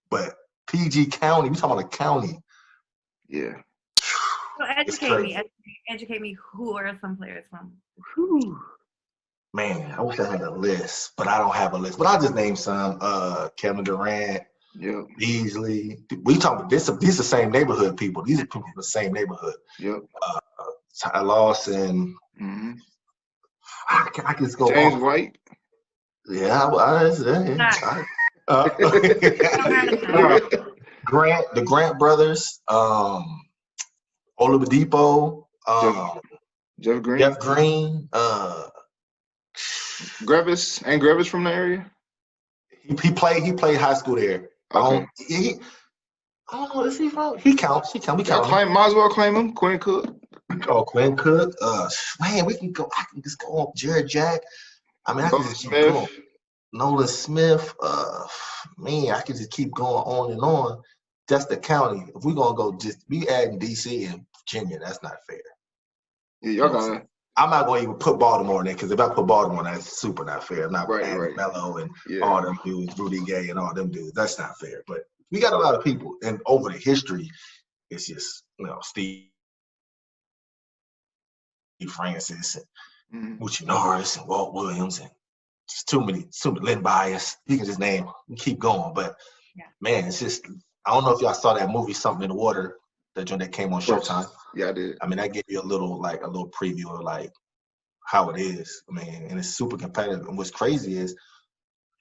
But PG County, we talking about a county. Yeah. So educate me. Who are some players from? Whew. Man, I wish I had a list, but I don't have a list. But I'll just name some. Kevin Durant, Beasley. We talking this is the same neighborhood people. These are people from the same neighborhood. Yep. Ty Lawson. Mm-hmm. I can just go. James White. Yeah, Grant, the Grant brothers, Oladipo, Jeff Green, Grevis. Ain't Grevis from the area? He played high school there. Okay. I don't know, is he from? He counts. We count. Might as well claim him. Quinn Cook. Oh, Quinn Cook. Man, we can go. I can just go on Jared Jack. I mean, I can just keep going. Nolan Smith. Man, I can just keep going on and on. That's the county. If we're gonna go, just be adding DC and Virginia. That's not fair. Yeah, y'all gonna. I'm not going to even put Baltimore in there because if I put Baltimore, that's super not fair. I'm not adding Melo and all them dudes, Rudy Gay and all them dudes. That's not fair. But we got a lot of people, and over the history, it's just Steve Francis and Moochie Norris and Walt Williams and just too many. Lynn Bias. You can just name and keep going. But man, it's just I don't know if y'all saw that movie Something in the Water. The joint that came on Showtime. Yeah, I did. I mean, I gave you a little preview of how it is. I mean, and it's super competitive. And what's crazy is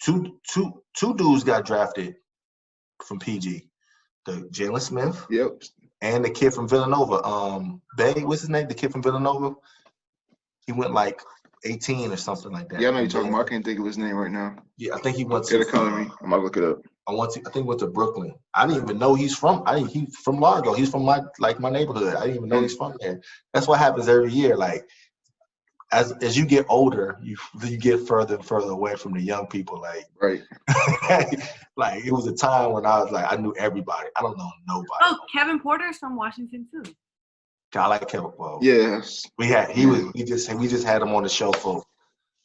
two dudes got drafted from PG. The Jalen Smith. Yep. And the kid from Villanova. Bay, what's his name? The kid from Villanova. He went like 18 or something like that. Yeah, I know you're talking about. I can't think of his name right now. Yeah, I think he went to. It'll come to me. I'm gonna look it up. I think he went to Brooklyn. I didn't even know he's from. He's from Largo. He's from my neighborhood. I didn't even know he's from there. That's what happens every year. Like as you get older, you get further and further away from the young people. Like right. Like it was a time when I was like I knew everybody. I don't know nobody. Oh, Kevin Porter's from Washington too. I like Kevin Porter. Yes. We just had him on the show for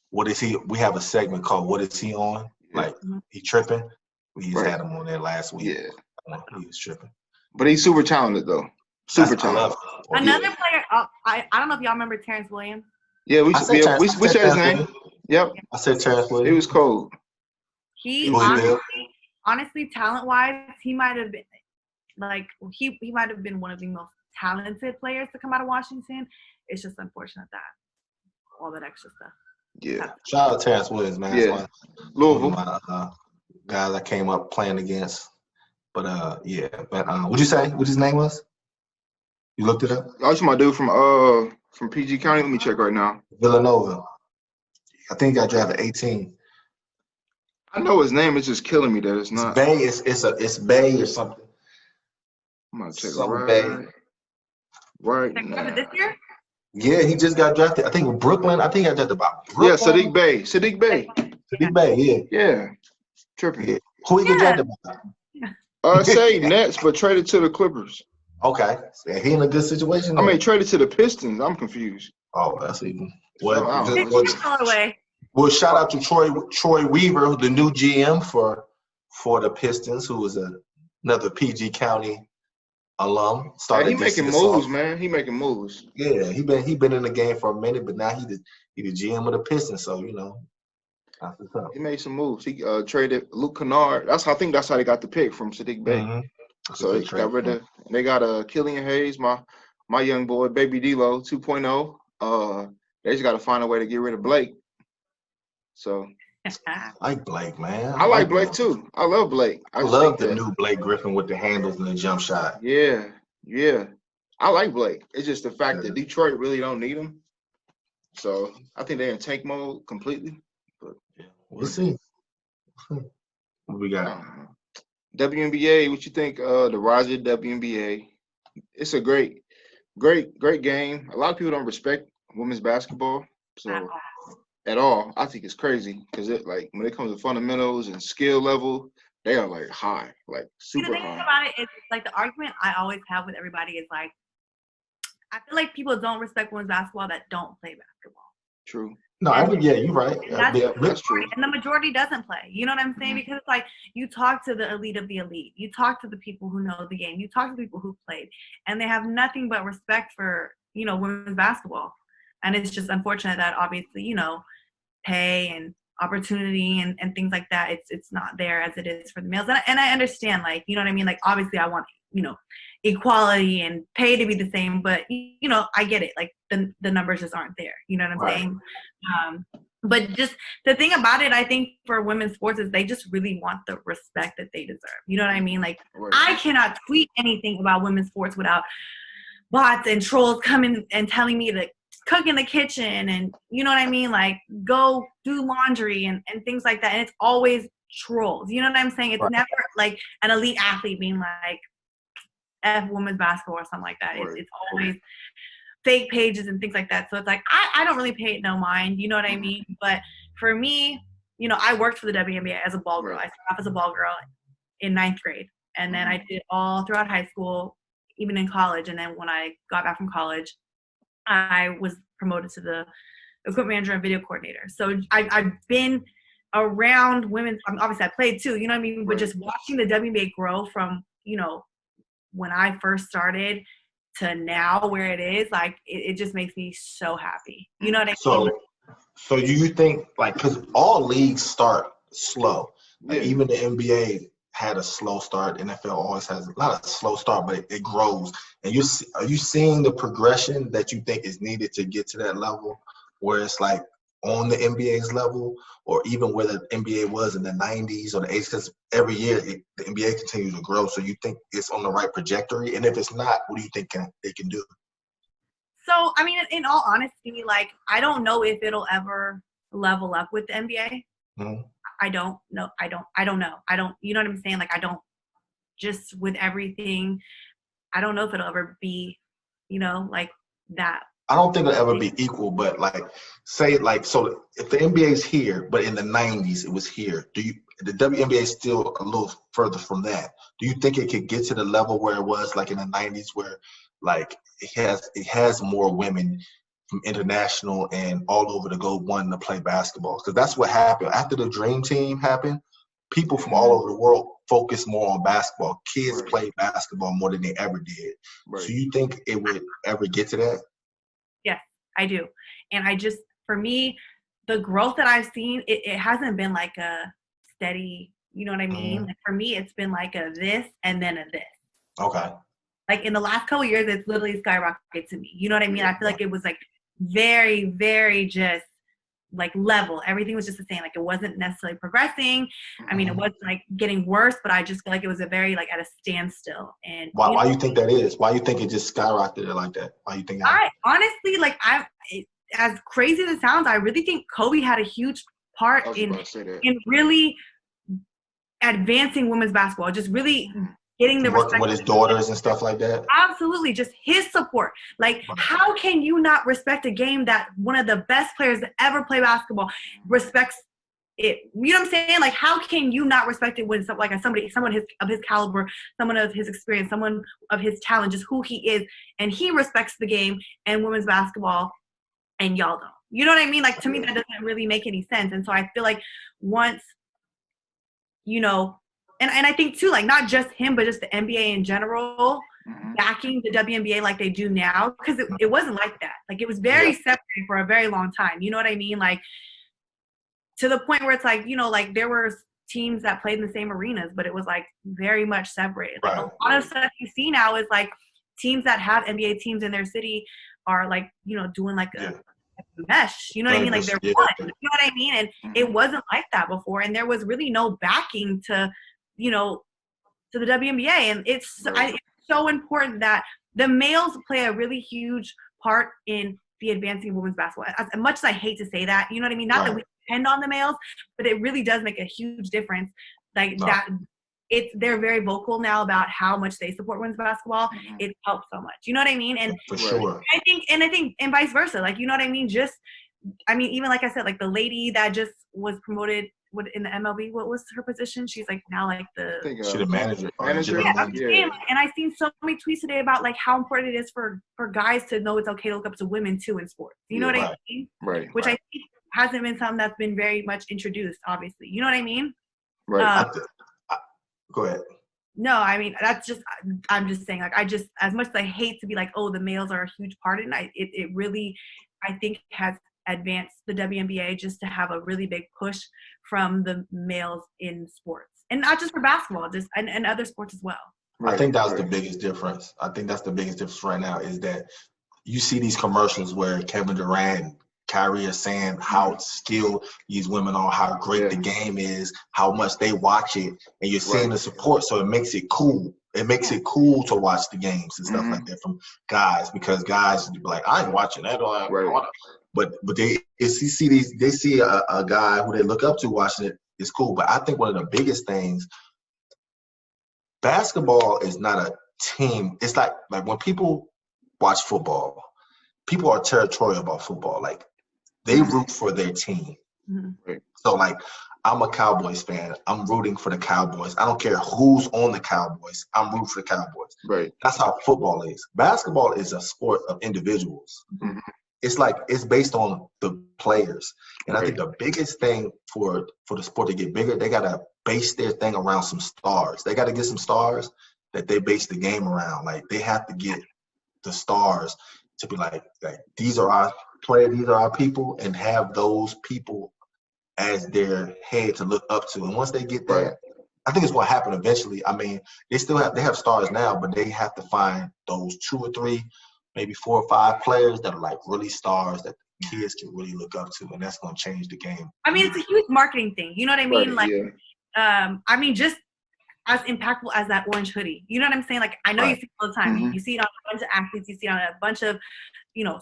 what is he? We have a segment called "What Is He On?" Like he tripping. We just had him on there last week. Yeah. He was tripping. But he's super talented though. Super talented. Another player. I don't know if y'all remember Terrence Williams. Yeah, we said his name. Yep. I said Terrence Williams. He was cold. He honestly, talent-wise, he might have been he might have been one of the most talented players to come out of Washington. It's just unfortunate that all that extra stuff. Yeah. Shout out to Terrence Williams, man. Yeah. Louisville. My guys I came up playing against. But yeah. But what'd you say? What his name was? You looked it up? That's my dude from PG County. Let me check right now. Villanova. I think he got drafted 18. I know his name. It's just killing me that it's not. Bay. It's Bay or something. I'm gonna check Something Bay. Right now. This year? Yeah, he just got drafted. I think with Brooklyn. I think I drafted about Brooklyn. Yeah, Sadiq Bey. Sadiq Bey. Yeah. Yeah. Tripping. Yeah. Who he get drafted by? Say Nets, but traded to the Clippers. Okay. So he in a good situation? I mean, traded to the Pistons. I'm confused. Oh, that's even. Well, shout out to Troy Weaver, the new GM for the Pistons, who was another PG County alum. He making moves, man. He making moves. Yeah, he been in the game for a minute, but now he the GM of the Pistons, so you know. That's what's up. He made some moves. He traded Luke Kennard. I think that's how they got the pick from Sadiq Bey. Mm-hmm. So they got rid of. They got Killian Hayes, my young boy, Baby D-Lo 2.0. They just got to find a way to get rid of Blake. So. I like Blake, man. I like Blake too. I love Blake. I love the new Blake Griffin with the handles and the jump shot. Yeah. I like Blake. It's just the fact that Detroit really don't need him. So I think they're in tank mode completely. But we'll see. What we got? WNBA. What you think? The rise of WNBA. It's a great game. A lot of people don't respect women's basketball. So. At all, I think it's crazy because when it comes to fundamentals and skill level, they are like high, like super high. The thing about it is like the argument I always have with everybody is like, I feel like people don't respect women's basketball that don't play basketball. True. No, you're right. That's true. And the majority doesn't play. You know what I'm saying? Mm-hmm. Because it's like you talk to the elite of the elite, you talk to the people who know the game, you talk to people who played, and they have nothing but respect for women's basketball. And it's just unfortunate that obviously, pay and opportunity and things like that, it's not there as it is for the males. And I understand, like, you know what I mean? Like, obviously I want, equality and pay to be the same, but, I get it. Like, the numbers just aren't there. You know what I'm saying? But just the thing about it, I think for women's sports is they just really want the respect that they deserve. You know what I mean? Like, I cannot tweet anything about women's sports without bots and trolls coming and telling me to cook in the kitchen and you know what I mean, like go do laundry and things like that, and it's always trolls. You know what I'm saying? It's never like an elite athlete being like F women's basketball or something like that. It's always fake pages and things like that. So it's like I don't really pay it no mind. You know what I mean? But for me, I worked for the WNBA as a ball girl. I started off as a ball girl in 9th grade, and then I did all throughout high school, even in college. And then when I got back from college, I was promoted to the equipment manager and video coordinator. So I've been around women. Obviously, I played too, you know what I mean? But just watching the WNBA grow from, when I first started to now where it is, like, it just makes me so happy. You know what I mean? So you think, like, because all leagues start slow. Like, even the NBA had a slow start. NFL always has a lot of slow start, but it grows. And are you seeing the progression that you think is needed to get to that level where it's like on the NBA's level, or even where the NBA was in the 90s or the 80s? Because every year the NBA continues to grow. So you think it's on the right trajectory? And if it's not, what do you think they can do? So, I mean, in all honesty, like, I don't know if it'll ever level up with the NBA. Mm-hmm. I don't know. I don't know. You know what I'm saying? Like, I don't, just with everything, I don't know if it'll ever be, like that. I don't think it'll ever be equal, but so if the NBA is here, but in the 90s it was here, the WNBA is still a little further from that. Do you think it could get to the level where it was like in the 90s, where like it has more women from international and all over the globe wanting to play basketball? Because that's what happened after the Dream Team happened. People from all over the world focus more on basketball. Kids play basketball more than they ever did. Right. So you think it would ever get to that? Yes, I do. And for me, the growth that I've seen, it hasn't been like a steady, you know what I mean? Like, for me, it's been like a this and then a this. Okay. Like, in the last couple of years, it's literally skyrocketed to me. You know what I mean? I feel like it was like very, very just like level. Everything was just the same. Like, it wasn't necessarily progressing. I mean, it wasn't like getting worse, but I just feel like it was a very like at a standstill. And why you think that is? Why you think it just skyrocketed like that? Why you think that? I honestly, like, as crazy as it sounds, I really think Kobe had a huge part in really advancing women's basketball. Just really getting the working with his daughters and stuff like that. Absolutely, just his support. Like, how can you not respect a game that one of the best players to ever play basketball respects it? You know what I'm saying? Like, how can you not respect it when someone of his caliber, someone of his experience, someone of his talent, just who he is, and he respects the game and women's basketball, and y'all don't. You know what I mean? Like, to me, that doesn't really make any sense. And so I feel like once, and I think too, like, not just him, but just the NBA in general, backing the WNBA like they do now, because it wasn't like that. Like, it was very separate for a very long time. You know what I mean? Like, to the point where it's like, like, there were teams that played in the same arenas, but it was like very much separated. Like, a lot of stuff you see now is like teams that have NBA teams in their city are like, doing like a mesh, you know what I mean? Like, they're one, you know what I mean? And it wasn't like that before. And there was really no backing to the WNBA. And it's so important that the males play a really huge part in the advancing of women's basketball. As much as I hate to say that, you know what I mean? Not that we depend on the males, but it really does make a huge difference. Like, that they're very vocal now about how much they support women's basketball. It helps so much. You know what I mean? And for sure. I think and vice versa. Like, you know what I mean? Even like I said, like, the lady that just was promoted in the MLB, what was her position? She's like now like she's the manager. Yeah. And I've seen so many tweets today about like how important it is for guys to know it's okay to look up to women too in sports. You know what I mean? Right. Which I think hasn't been something that's been very much introduced, obviously. You know what I mean? Right. Go ahead. No, I mean, I'm just saying, like, as much as I hate to be like, oh, the males are a huge part in it, it really, I think, has advanced the WNBA just to have a really big push from the males in sports. And not just for basketball, just and other sports as well. I think that's the biggest difference. I think that's the biggest difference right now is that you see these commercials where Kevin Durant, Kyrie are saying how skilled these women are, how great the game is, how much they watch it, and you're seeing the support, so it makes it cool. It makes it cool to watch the games and stuff like that from guys, because guys be like, I ain't watching that. But they see a guy who they look up to watching it, it's cool. But I think one of the biggest things, basketball is not a team. It's like when people watch football, people are territorial about football. Like, they root for their team. So, like, I'm a Cowboys fan. I'm rooting for the Cowboys. I don't care who's on the Cowboys. I'm rooting for the Cowboys. Right. That's how football is. Basketball is a sport of individuals. It's like, it's based on the players. And I think the biggest thing for the sport to get bigger, they got to base their thing around some stars. They got to get some stars that they base the game around. Like, they have to get the stars to be like these are our players, these are our people, and have those people as their head to look up to. And once they get that, I think it's going to happen eventually. I mean, they have stars now, but they have to find those 2 or 3, maybe 4 or 5 players that are like really stars that kids can really look up to, and that's going to change the game. I mean, it's a huge marketing thing. You know what I mean? Right, I mean, just as impactful as that orange hoodie. You know what I'm saying? Like, I know you see it all the time. Mm-hmm. You see it on a bunch of athletes. You see it on a bunch of,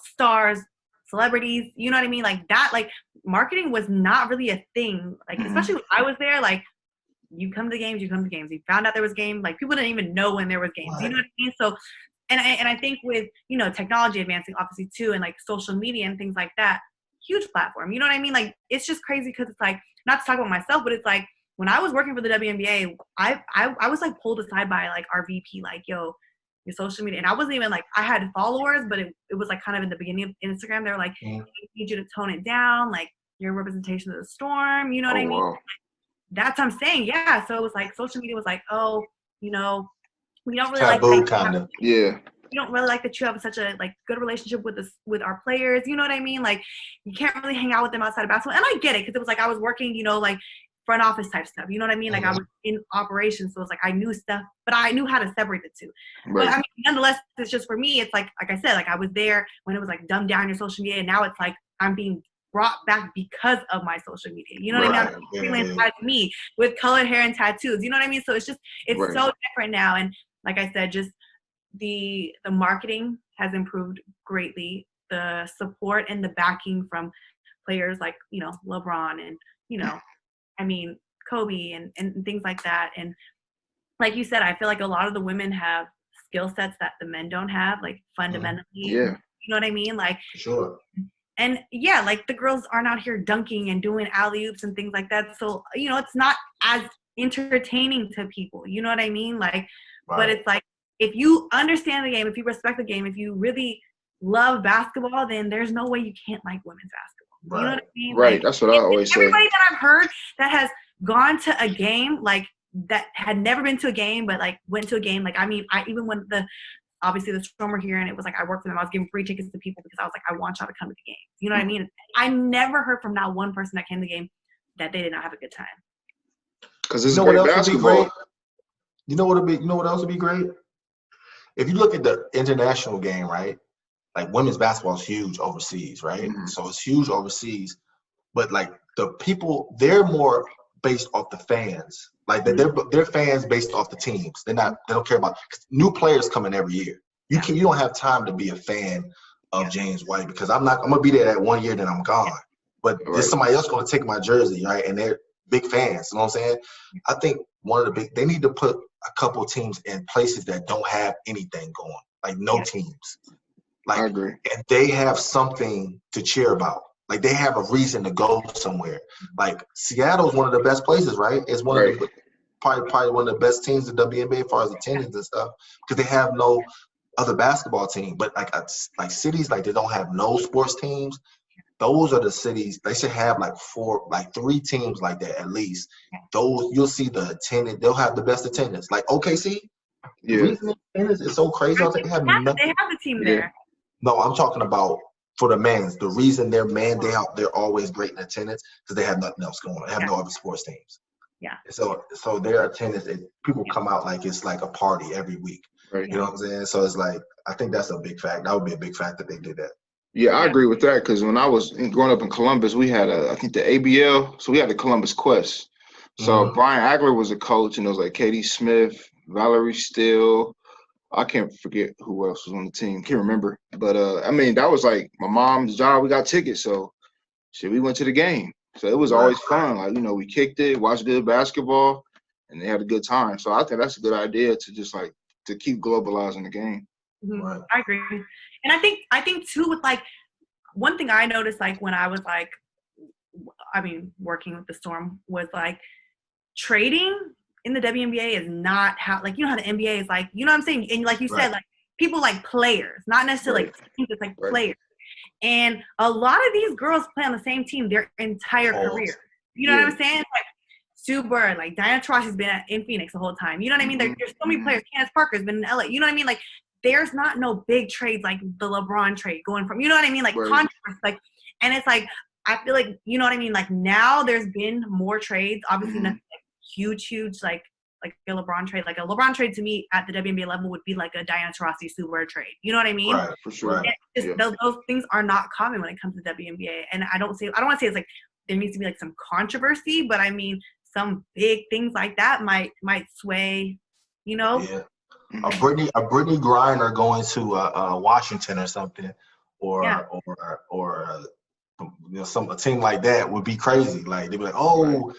stars, celebrities. You know what I mean? Like that, like marketing was not really a thing. Like, especially when I was there, like you come to games, you come to games. You found out there was games. Like people didn't even know when there was games. You know what I mean? So, and I think with, technology advancing obviously too, and like social media and things like that, huge platform. You know what I mean? Like, it's just crazy because it's like, not to talk about myself, but it's like, when I was working for the WNBA, I was like pulled aside by like our VP, like, yo, your social media. And I wasn't even like, I had followers, but it was like kind of in the beginning of Instagram. They were like, we need you to tone it down. Like, you're a representation of the storm. You know what I mean? Wow. That's what I'm saying. Yeah. So it was like, social media was like, oh, we don't really taboo, like kind of. Yeah. We don't really like that you have such a like good relationship with our players. You know what I mean? Like, you can't really hang out with them outside of basketball. And I get it, because it was like I was working, like front office type stuff. You know what I mean? Like I was in operations, so it's like I knew stuff, but I knew how to separate the two. Right. But I mean, nonetheless, it's just for me. It's like I said, like I was there when it was like dumb down your social media, and now it's like I'm being brought back because of my social media. You know what I mean? I'm freelance by me with colored hair and tattoos. You know what I mean? So it's so different now. And like I said, just the marketing has improved greatly. The support and the backing from players like, LeBron and, I mean, Kobe and things like that. And like you said, I feel like a lot of the women have skill sets that the men don't have, like fundamentally. Yeah. You know what I mean? Like, sure. And yeah, like the girls aren't out here dunking and doing alley-oops and things like that. So, it's not as entertaining to people. You know what I mean? Like, but it's like, if you understand the game, if you respect the game, if you really love basketball, then there's no way you can't like women's basketball. Right. You know what I mean? Right. Like, that's what I always say. Everybody that I've heard that has gone to a game, like that had never been to a game, but like went to a game. Like, I mean, I even when obviously the Storm were here, and it was like I worked for them. I was giving free tickets to people because I was like, I want y'all to come to the game. You know what I mean? I never heard from not one person that came to the game that they did not have a good time. Because it's great basketball. You know what else would be great? If you look at the international game, right? Like women's basketball is huge overseas, right? Mm-hmm. So it's huge overseas, but like the people, they're more based off the fans. Like they're fans based off the teams. They don't care about new players coming every year. You don't have time to be a fan of James White, because I'm gonna be there that 1 year, then I'm gone. But there's somebody else gonna take my jersey, right? And they're big fans. You know what I'm saying? I think they need to put a couple teams in places that don't have anything going, like no teams. Like, I agree. And they have something to cheer about. Like they have a reason to go somewhere. Like Seattle's one of the best places, right? It's one of the probably one of the best teams in WNBA as far as attendance and stuff, because they have no other basketball team. But like cities like they don't have no sports teams. Those are the cities they should have like 3 teams like that at least. Those you'll see the attendance. They'll have the best attendance. Like OKC. The reason the attendance is so crazy. They have the team there. No, I'm talking about for the men's. The reason they're they're always great in attendance because they have nothing else going on. They have no other sports teams. Yeah. So their attendance, people come out like it's like a party every week. Right. You know what I'm saying? So it's like I think that's a big fact. That would be a big fact that they did that. Yeah, I agree with that, because when I was growing up in Columbus, we had I think the ABL, so we had the Columbus Quest. So Brian Agler was a coach, and it was like Katie Smith, Valerie Steele. I can't forget who else was on the team. Can't remember. But, I mean, that was like my mom's job. We got tickets. So, we went to the game. So, it was always fun. Like, we kicked it, watched good basketball, and they had a good time. So, I think that's a good idea to just, like, to keep globalizing the game. Mm-hmm. Right. I agree. And I think, too, with, like, one thing I noticed, like, when I was, like, working with the Storm was, like, trading in the WNBA is not how, like, how the NBA is like, you know what I'm saying? And like you said, like, people like players, not necessarily like teams, it's like players. And a lot of these girls play on the same team their entire career. You know what I'm saying? Like Sue Bird, like Diana Taurasi's been in Phoenix the whole time. You know what I mean? There's so many players. Candace Parker's been in LA. You know what I mean? Like, there's not no big trades like the LeBron trade going from, you know what I mean? Like contracts, like, and it's like, I feel like, you know what I mean? Like now there's been more trades, obviously nothing like huge, like like a LeBron trade. Like a LeBron trade to me at the WNBA level would be like a Diana Taurasi Super trade. You know what I mean? Right, for sure. Right. Those things are not common when it comes to WNBA. And I don't want to say it's like there needs to be like some controversy, but I mean some big things like that might sway, you know? Yeah. A Brittany Griner going to Washington or something, or a team like that would be crazy. Like they'd be like, oh,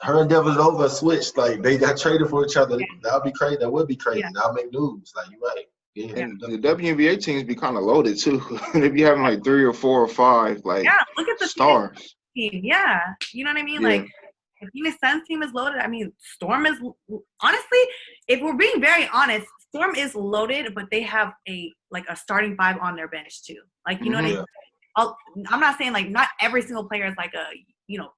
her and Devilova switched. Like they got traded for each other. That would be crazy. That would be crazy. Yeah. That'll make news. Like you're right. Yeah. And the WNBA teams be kind of loaded too. They be having like 3 or 4 or 5 like look at the stars. Team. Yeah, you know what I mean. Like if Phoenix Suns team is loaded, I mean Storm is honestly, if we're being very honest, Storm is loaded, but they have a starting 5 on their bench too. Like you know what I mean. I'm not saying like not every single player is like a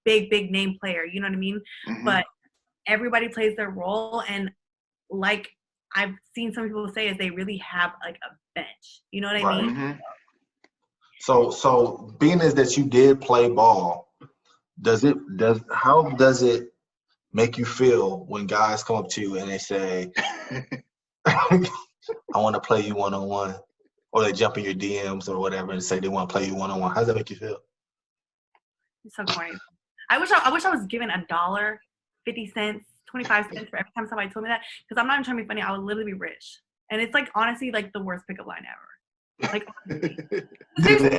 big name player. You know what I mean. But everybody plays their role, and like I've seen some people say is they really have like a bench. You know what I mean? So being as that you did play ball, how does it make you feel when guys come up to you and they say, I want to play you one-on-one, or they jump in your DMs or whatever and say they want to play you one-on-one? How does that make you feel? It's so corny. I wish I was given $1, 50 cents, 25 cents for every time somebody told me that, because I'm not even trying to be funny. I would literally be rich. And it's like honestly like the worst pickup line ever. Like, Has it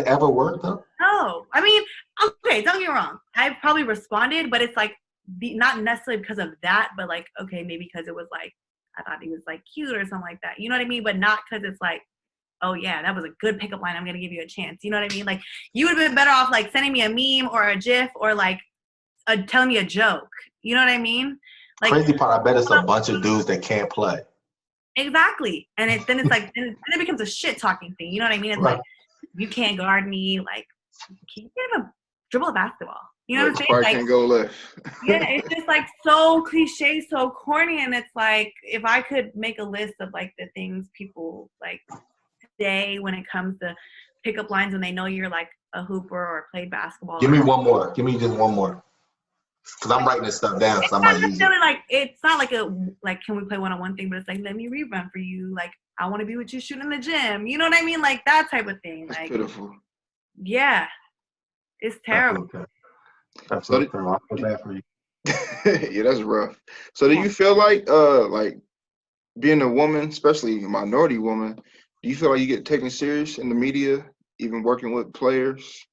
ever worked though? No. I mean, okay, don't get me wrong. I've probably responded, but it's like not necessarily because of that, but like, okay, maybe because it was like I thought he was like cute or something like that. You know what I mean? But not because it's like, oh yeah, that was a good pickup line, I'm gonna give you a chance. You know what I mean? Like you would have been better off like sending me a meme or a GIF or like telling me a joke. You know what I mean? Like crazy part, I bet it's a bunch of dudes that can't play. Exactly. And then it becomes a shit talking thing. You know what I mean? It's like, you can't guard me. Like, can you even dribble a basketball? You know what I'm saying? Like, can't go left. Yeah, it's just like so cliche, so corny. And it's like, if I could make a list of like the things people like say when it comes to pickup lines when they know you're like a hooper or played basketball. Give me one more. Give me just one more. Because I'm writing this stuff down, so I might use it. Like, it's not like can we play one-on-one thing, but it's like, let me rerun for you. Like, I want to be with you shooting in the gym. You know what I mean? Like, that type of thing. Like, pitiful. Yeah. It's terrible. That's okay. I feel bad for you. Yeah, that's rough. So do you feel like being a woman, especially a minority woman, do you feel like you get taken serious in the media, even working with players?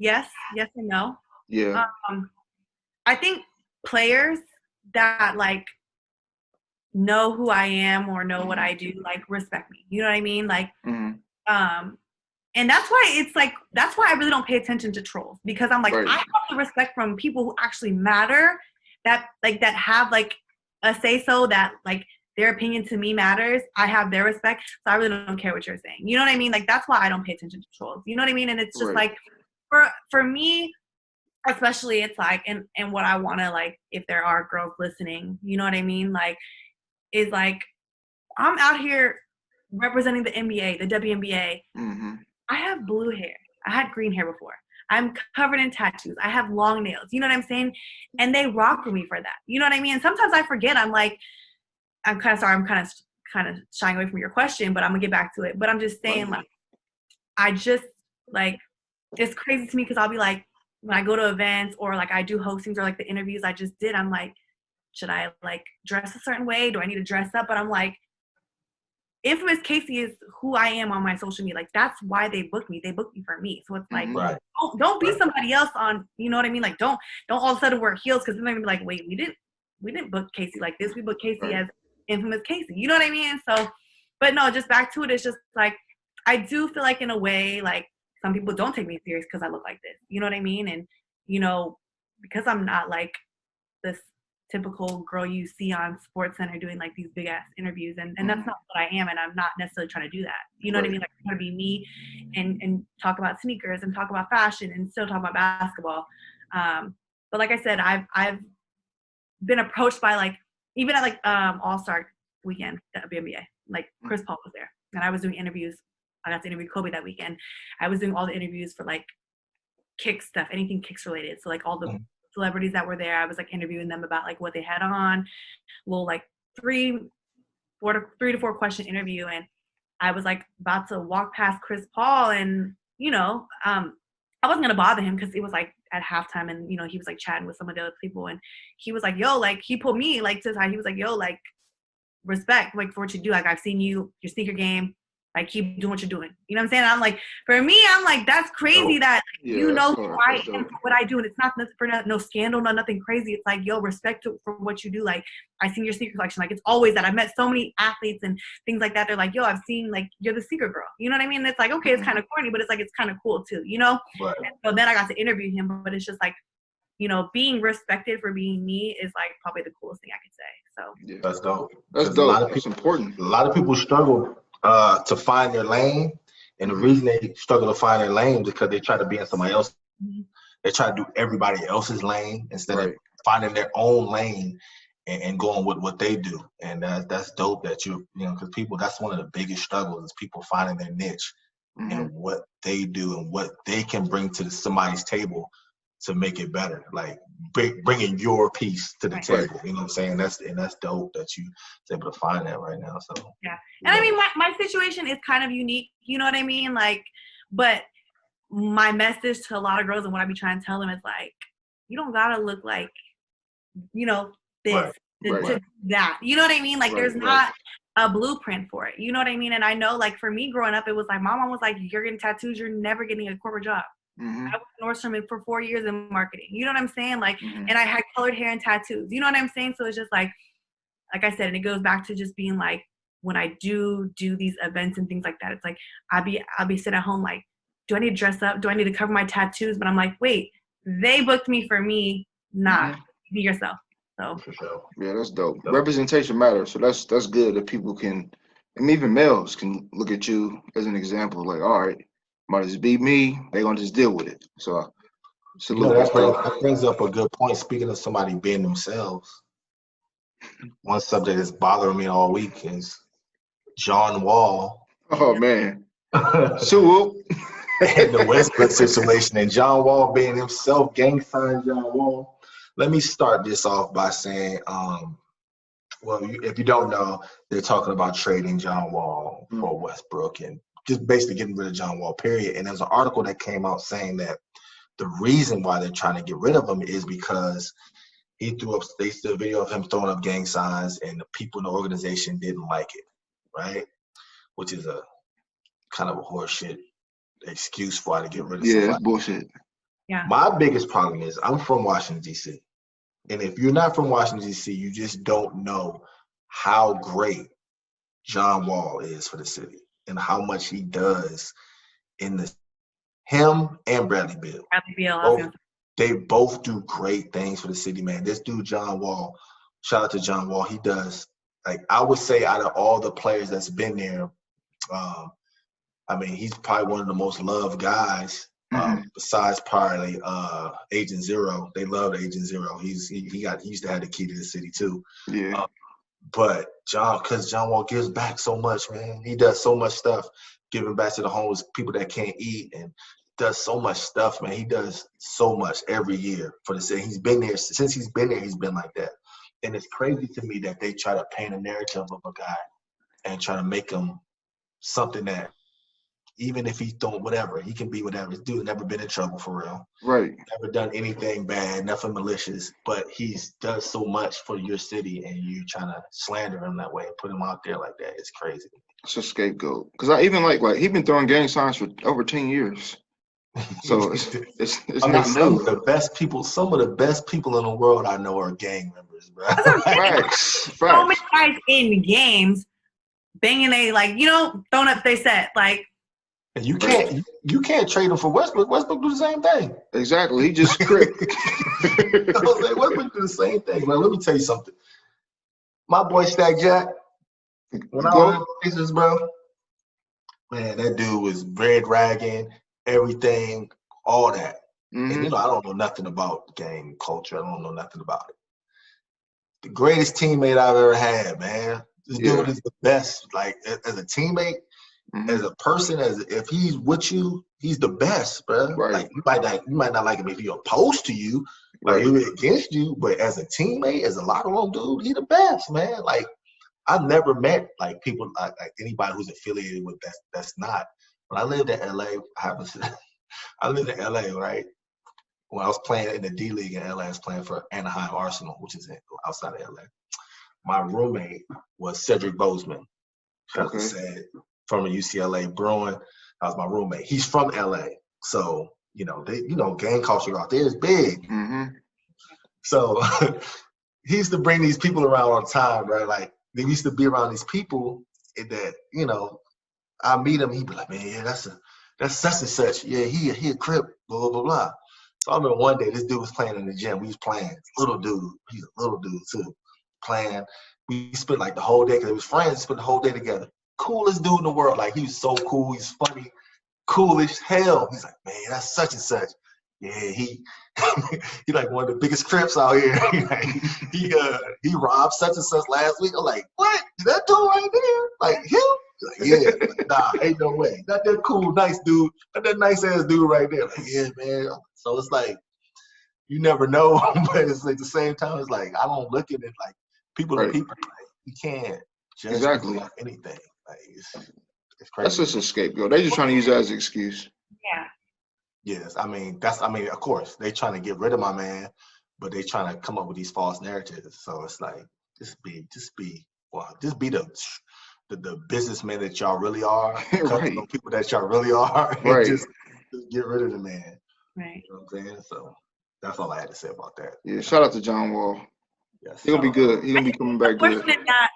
Yes and no. Yeah. I think players that like know who I am or know what I do, like respect me. You know what I mean? Like, and that's why I really don't pay attention to trolls, because I'm like, I have the respect from people who actually matter, that have like a say so, that like their opinion to me matters. I have their respect, so I really don't care what you're saying. You know what I mean? Like that's why I don't pay attention to trolls. You know what I mean? And it's just like for me. Especially it's like, and what I want to like, if there are girls listening, you know what I mean? Like, is like, I'm out here representing the NBA, the WNBA. I have blue hair. I had green hair before. I'm covered in tattoos. I have long nails. You know what I'm saying? And they rock with me for that. You know what I mean? And sometimes I forget. I'm like, I'm kind of sorry. I'm kind of shying away from your question, but I'm gonna get back to it. But I'm just saying, like, I just like, it's crazy to me because I'll be like, when I go to events or like I do hostings or like the interviews I just did, I'm like, should I like dress a certain way? Do I need to dress up? But I'm like, Infamous Kayce is who I am on my social media. Like that's why they book me. They book me for me. So it's like, don't be somebody else on, you know what I mean? Like don't all of a sudden wear heels, because then they're gonna be like, wait, we didn't book Kayce like this. We booked Kayce as Infamous Kayce. You know what I mean? So, but no, just back to it. It's just like, I do feel like in a way, like, some people don't take me serious because I look like this. You know what I mean? And, you know, because I'm not like this typical girl you see on SportsCenter doing like these big ass interviews, and that's not what I am, and I'm not necessarily trying to do that. You know what I mean? Like I'm trying to be me and talk about sneakers and talk about fashion and still talk about basketball. But like I said, I've been approached by like, even at like All-Star weekend at WNBA, like Chris Paul was there, and I was doing interviews. I got to interview Kobe that weekend. I was doing all the interviews for like Kicks stuff, anything Kicks related. So like all the celebrities that were there. I was like interviewing them about like what they had on, little like 3 to 4 question interview, and I was like about to walk past Chris Paul, and I wasn't gonna bother him because it was like at halftime, and he was like chatting with some of the other people, and he was like, "Yo," like he pulled me like to the side. He was like, "Yo, like respect, like for what you do. Like I've seen your sneaker game. Like keep doing what you're doing." You know what I'm saying? I'm like, for me, I'm like, that's crazy that who I am for what I do, and it's not for no scandal, nothing crazy. It's like, yo, respect for what you do. Like I seen your sneaker collection. Like it's always that. I've met so many athletes and things like that. They're like, yo, I've seen like you're the sneaker girl. You know what I mean? It's like, okay, it's kind of corny, but it's like it's kind of cool too. Right. And so then I got to interview him, but it's just like, being respected for being me is like probably the coolest thing I could say. So that's dope. That's dope. That's important. A lot of people struggle to find their lane, and the reason they struggle to find their lane is because they try to be in somebody else. They try to do everybody else's lane instead of finding their own lane and going with what they do. And that's dope that because people, that's one of the biggest struggles is people finding their niche and what they do and what they can bring to somebody's table to make it better, like bringing your piece to the table. You know what I'm saying? That's dope that you was able to find that right now. So yeah, and I mean, my situation is kind of unique. You know what I mean? Like, but my message to a lot of girls and what I be trying to tell them is like, you don't gotta look like, this to that. You know what I mean? Like, there's not a blueprint for it. You know what I mean? And I know, like, for me growing up, it was like my mom was like, "You're getting tattoos. You're never getting a corporate job." I was Nordstrom for 4 years in marketing. You know what I'm saying? Like, and I had colored hair and tattoos. You know what I'm saying? So it's just like I said, and it goes back to just being like, when I do these events and things like that, it's like I'll be sitting at home like, do I need to dress up? Do I need to cover my tattoos? But I'm like, wait, they booked me for me, not be yourself. So for sure. Yeah, that's dope. Representation matters. So that's good that people can, and even males can look at you as an example. Like, all right, might just be me. They gonna just deal with it. So, that brings up a good point. Speaking of somebody being themselves, one subject that's bothering me all week is John Wall. Oh man, so and the Westbrook situation, and John Wall being himself, gang sign John Wall. Let me start this off by saying, if you don't know, they're talking about trading John Wall for Westbrook and just basically getting rid of John Wall, period. And there's an article that came out saying that the reason why they're trying to get rid of him is because they threw a video of him throwing up gang signs, and the people in the organization didn't like it, right? Which is a kind of a horseshit excuse for why to get rid of somebody. Yeah, it's bullshit. Yeah. My biggest problem is I'm from Washington, D.C. And if you're not from Washington, D.C., you just don't know how great John Wall is for the city and how much he does in the him and Bradley Beal. They both do great things for the city, man. This dude, John Wall, shout out to John Wall. He does, like, I would say out of all the players that's been there, I mean, he's probably one of the most loved guys. Besides probably Agent Zero. They loved Agent Zero. He used to have the key to the city too. Yeah. But John Wall gives back so much, man. He does so much stuff, giving back to the homeless, people that can't eat, and does so much stuff, man. He does so much every year for the city. He's been there since he's been there. He's been like that, and it's crazy to me that they try to paint a narrative of a guy and try to make him something that, even if he's doing whatever, he can be whatever. This dude never been in trouble for real. Right. Never done anything bad, nothing malicious, but he's does so much for your city, and you trying to slander him that way and put him out there like that. It's crazy. It's a scapegoat. Because I even like he been throwing gang signs for over 10 years. So it's not some of the best people in the world I know are gang members, bro. Facts. So many guys in games banging throwing up their set, like. And you can't trade him for Westbrook. Westbrook do the same thing. Exactly. He just tripped. Westbrook do the same thing, man. Let me tell you something. My boy Stack Jack, when I was in Pacers, bro, man, that dude was red ragging, everything, all that. And I don't know nothing about gang culture. I don't know nothing about it. The greatest teammate I've ever had, man. This dude is the best. Like, as a teammate, as a person, as if he's with you, he's the best, bro. Right. Like you might not like him if he's opposed to you, like he against you, but as a teammate, as a locker room dude, he the best, man. Like I've never met like people like anybody who's affiliated with that's not. When I lived in LA, I lived in LA, right? When I was playing in the D League in LA, I was playing for Anaheim Arsenal, which is outside of LA. My roommate was Cedric Bozeman. Okay. Said from the UCLA Bruin. That was my roommate. He's from LA, so gang culture out there is big. Mm-hmm. So he used to bring these people around all the time, right? Like they used to be around these people that I meet him. He'd be like, man, yeah, that's such and such. Yeah, he a Crip. Blah blah blah blah. So I remember one day this dude was playing in the gym. We was playing. Little dude. He's a little dude too. Playing. We spent like the whole day because it was friends. We spent the whole day together. Coolest dude in the world. Like he was so cool. He's funny, coolish hell. He's like, man, that's such and such. Yeah, he like one of the biggest Crips out here. he robbed such and such last week. I'm like, what? That dude right there? Like him? Like, yeah. Nah, ain't no way. Not that cool, nice dude. Not that nice ass dude right there. Like, yeah, man. So it's like you never know, but it's like the same time. It's like I don't look at it like people are people. Like, you can't judge people off anything. Like it's crazy. That's just a scapegoat. They just trying to use that as an excuse. Yeah. Yes, I mean of course they trying to get rid of my man, but they trying to come up with these false narratives. So it's like just be the businessmen that y'all really are, right? People that y'all really are, and right? Just get rid of the man. Right. You know what I'm saying? So that's all I had to say about that. Yeah. Shout out to John Wall. Yes, he'll be good. He's gonna be coming back good. That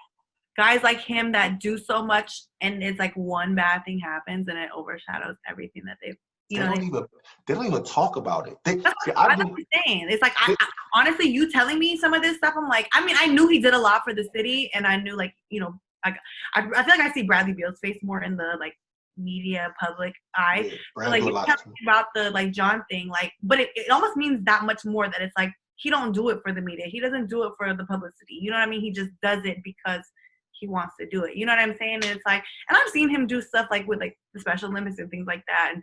guys like him that do so much, and it's like one bad thing happens, and it overshadows everything that they've. They don't even talk about it. That's what I'm saying. It's like I honestly, you telling me some of this stuff, I'm like, I mean, I knew he did a lot for the city, and I knew like I feel like I see Bradley Beal's face more in the like media public eye. Yeah, so, like you talking about the like John thing, like, but it almost means that much more that it's like he don't do it for the media. He doesn't do it for the publicity. You know what I mean? He just does it because he wants to do it. You know what I'm saying? And it's like, and I've seen him do stuff like with like the Special Olympics and things like that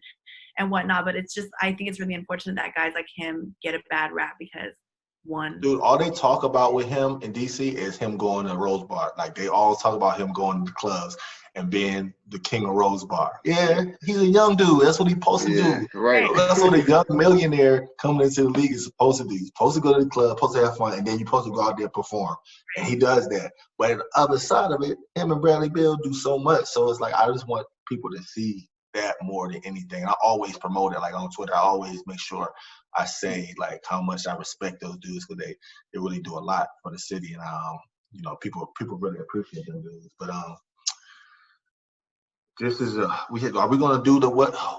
and whatnot. But it's just, I think it's really unfortunate that guys like him get a bad rap because Dude, all they talk about with him in DC is him going to Rose Bar. Like they all talk about him going to clubs and being the king of Rose Bar. Yeah, he's a young dude. That's what he's supposed to do. Right. That's what a young millionaire coming into the league is supposed to do. He's supposed to go to the club, supposed to have fun, and then you're supposed to go out there and perform. And he does that. But on the other side of it, him and Bradley Beal do so much. So it's like I just want people to see that more than anything. I always promote it. Like on Twitter, I always make sure I say like how much I respect those dudes because they really do a lot for the city. And people really appreciate them dudes. But this is are we gonna do the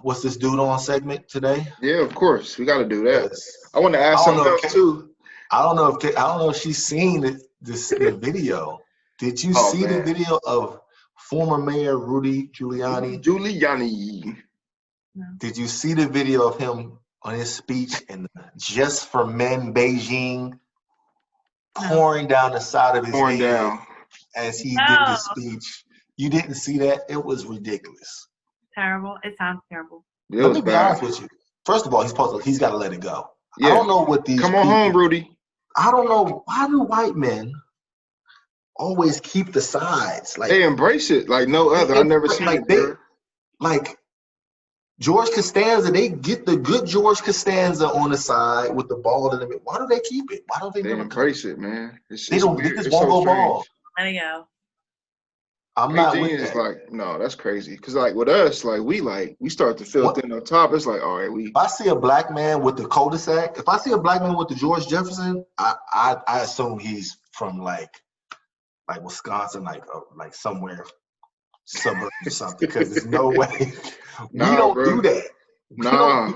what's this dude on segment today? Yeah, of course. We gotta do that. Yes. I want to ask something else too. I don't know if she's seen the video. Did you see the video of former Mayor Rudy Giuliani? No. Did you see the video of him on his speech in Just for Men Beijing pouring down the side of his head as he did the speech? You didn't see that? It was ridiculous. Terrible. It sounds terrible. Let me be honest with you. First of all, he's got to let it go. Yeah. I don't know what these Come on home, Rudy. I don't know. Why do white men always keep the sides? Like they embrace it like no other. I've never seen it. Like George Costanza, they get the good George Costanza on the side with the ball in the middle. Why do they keep it? Why don't they embrace it, man? They just won't go ball. Let it go. I'm not with that. Like, no, that's crazy. Cause like with us, like we start to feel thin on top. It's like, all right, If I see a black man with the cul-de-sac, if I see a black man with the George Jefferson, I assume he's from like Wisconsin, like somewhere suburb or something. Because there's no way we don't do that. Nah.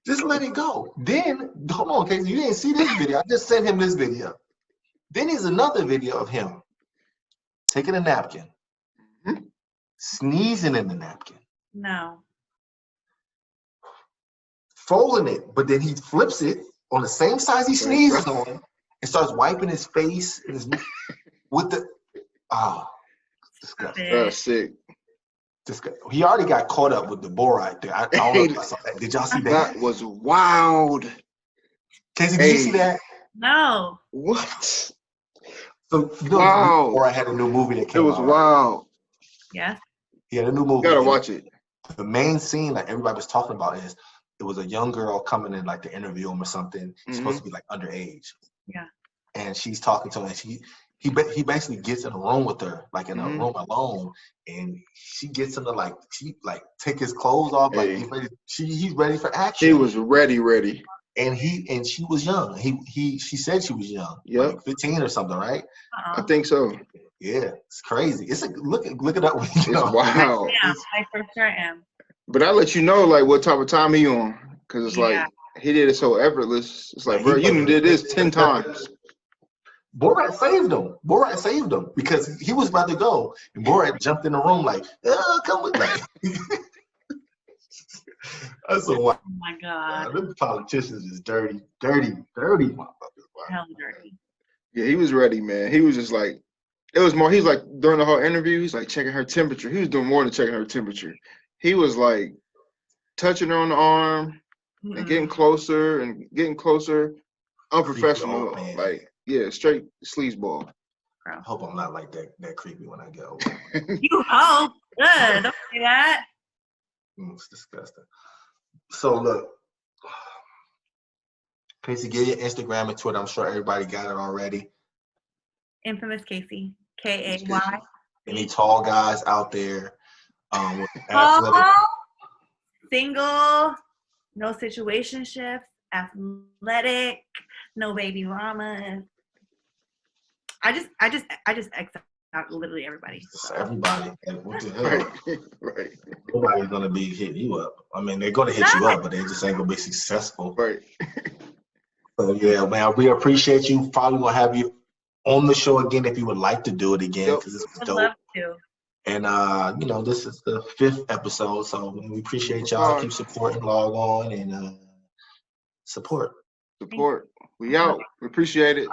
Just let it go. Then hold on, Kayce, you didn't see this video. I just sent him this video. Then there's another video of him taking a napkin, sneezing in the napkin. No. Folding it, but then he flips it on the same side he sneezes on and starts wiping his face and his with the disgusting. That's sick. He already got caught up with the Borat thing. I don't know if I saw that. Did y'all see that? That was wild. Casey, did you see that? No. What? So wow. Borat had a new movie that came out. It was wild. Yeah. He had a new movie. You gotta watch it. The main scene that everybody was talking about is it was a young girl coming in like to interview him or something. She's supposed to be like underage. Yeah. And she's talking to him, and he basically gets in a room with her, like in a room alone, and she gets him to like take his clothes off, like he's ready for action. He was ready. And she was young. She said she was young, like 15 or something, right? I think so. Yeah, it's crazy. It's look it up. It's wild. I for sure am. But I let you know like what type of time he on, because it's like he did it so effortless. It's like, bro, you did this 10 times. Borat saved him because he was about to go, and Borat jumped in the room like, come with me. That's so wild. Oh my God. Them politicians is dirty motherfuckers. Hell dirty. Yeah, he was ready, man. He was just like, it was more. He's like during the whole interview, he's like checking her temperature. He was doing more than checking her temperature. He was like touching her on the arm and getting closer, unprofessional, like straight sleazeball. I hope I'm not like that creepy when I get older. You hope. Good. Don't say that. It's disgusting. So look, Kayce, get your Instagram and Twitter. I'm sure everybody got it already. Infamous Kayce. Kay. Any tall guys out there with athletic? Single, no situationships, athletic, no baby mamas. I just accept literally everybody. Everybody. What the hell? Right. Nobody's gonna be hitting you up. I mean, they're gonna hit you up, but they just ain't gonna be successful. Right. So yeah, man, we appreciate you. Probably gonna have you on the show again if you would like to do it again, because this was dope. I'd love to. And this is the 5th episode, so we appreciate y'all. Keep supporting, log on, and support. We out. We appreciate it.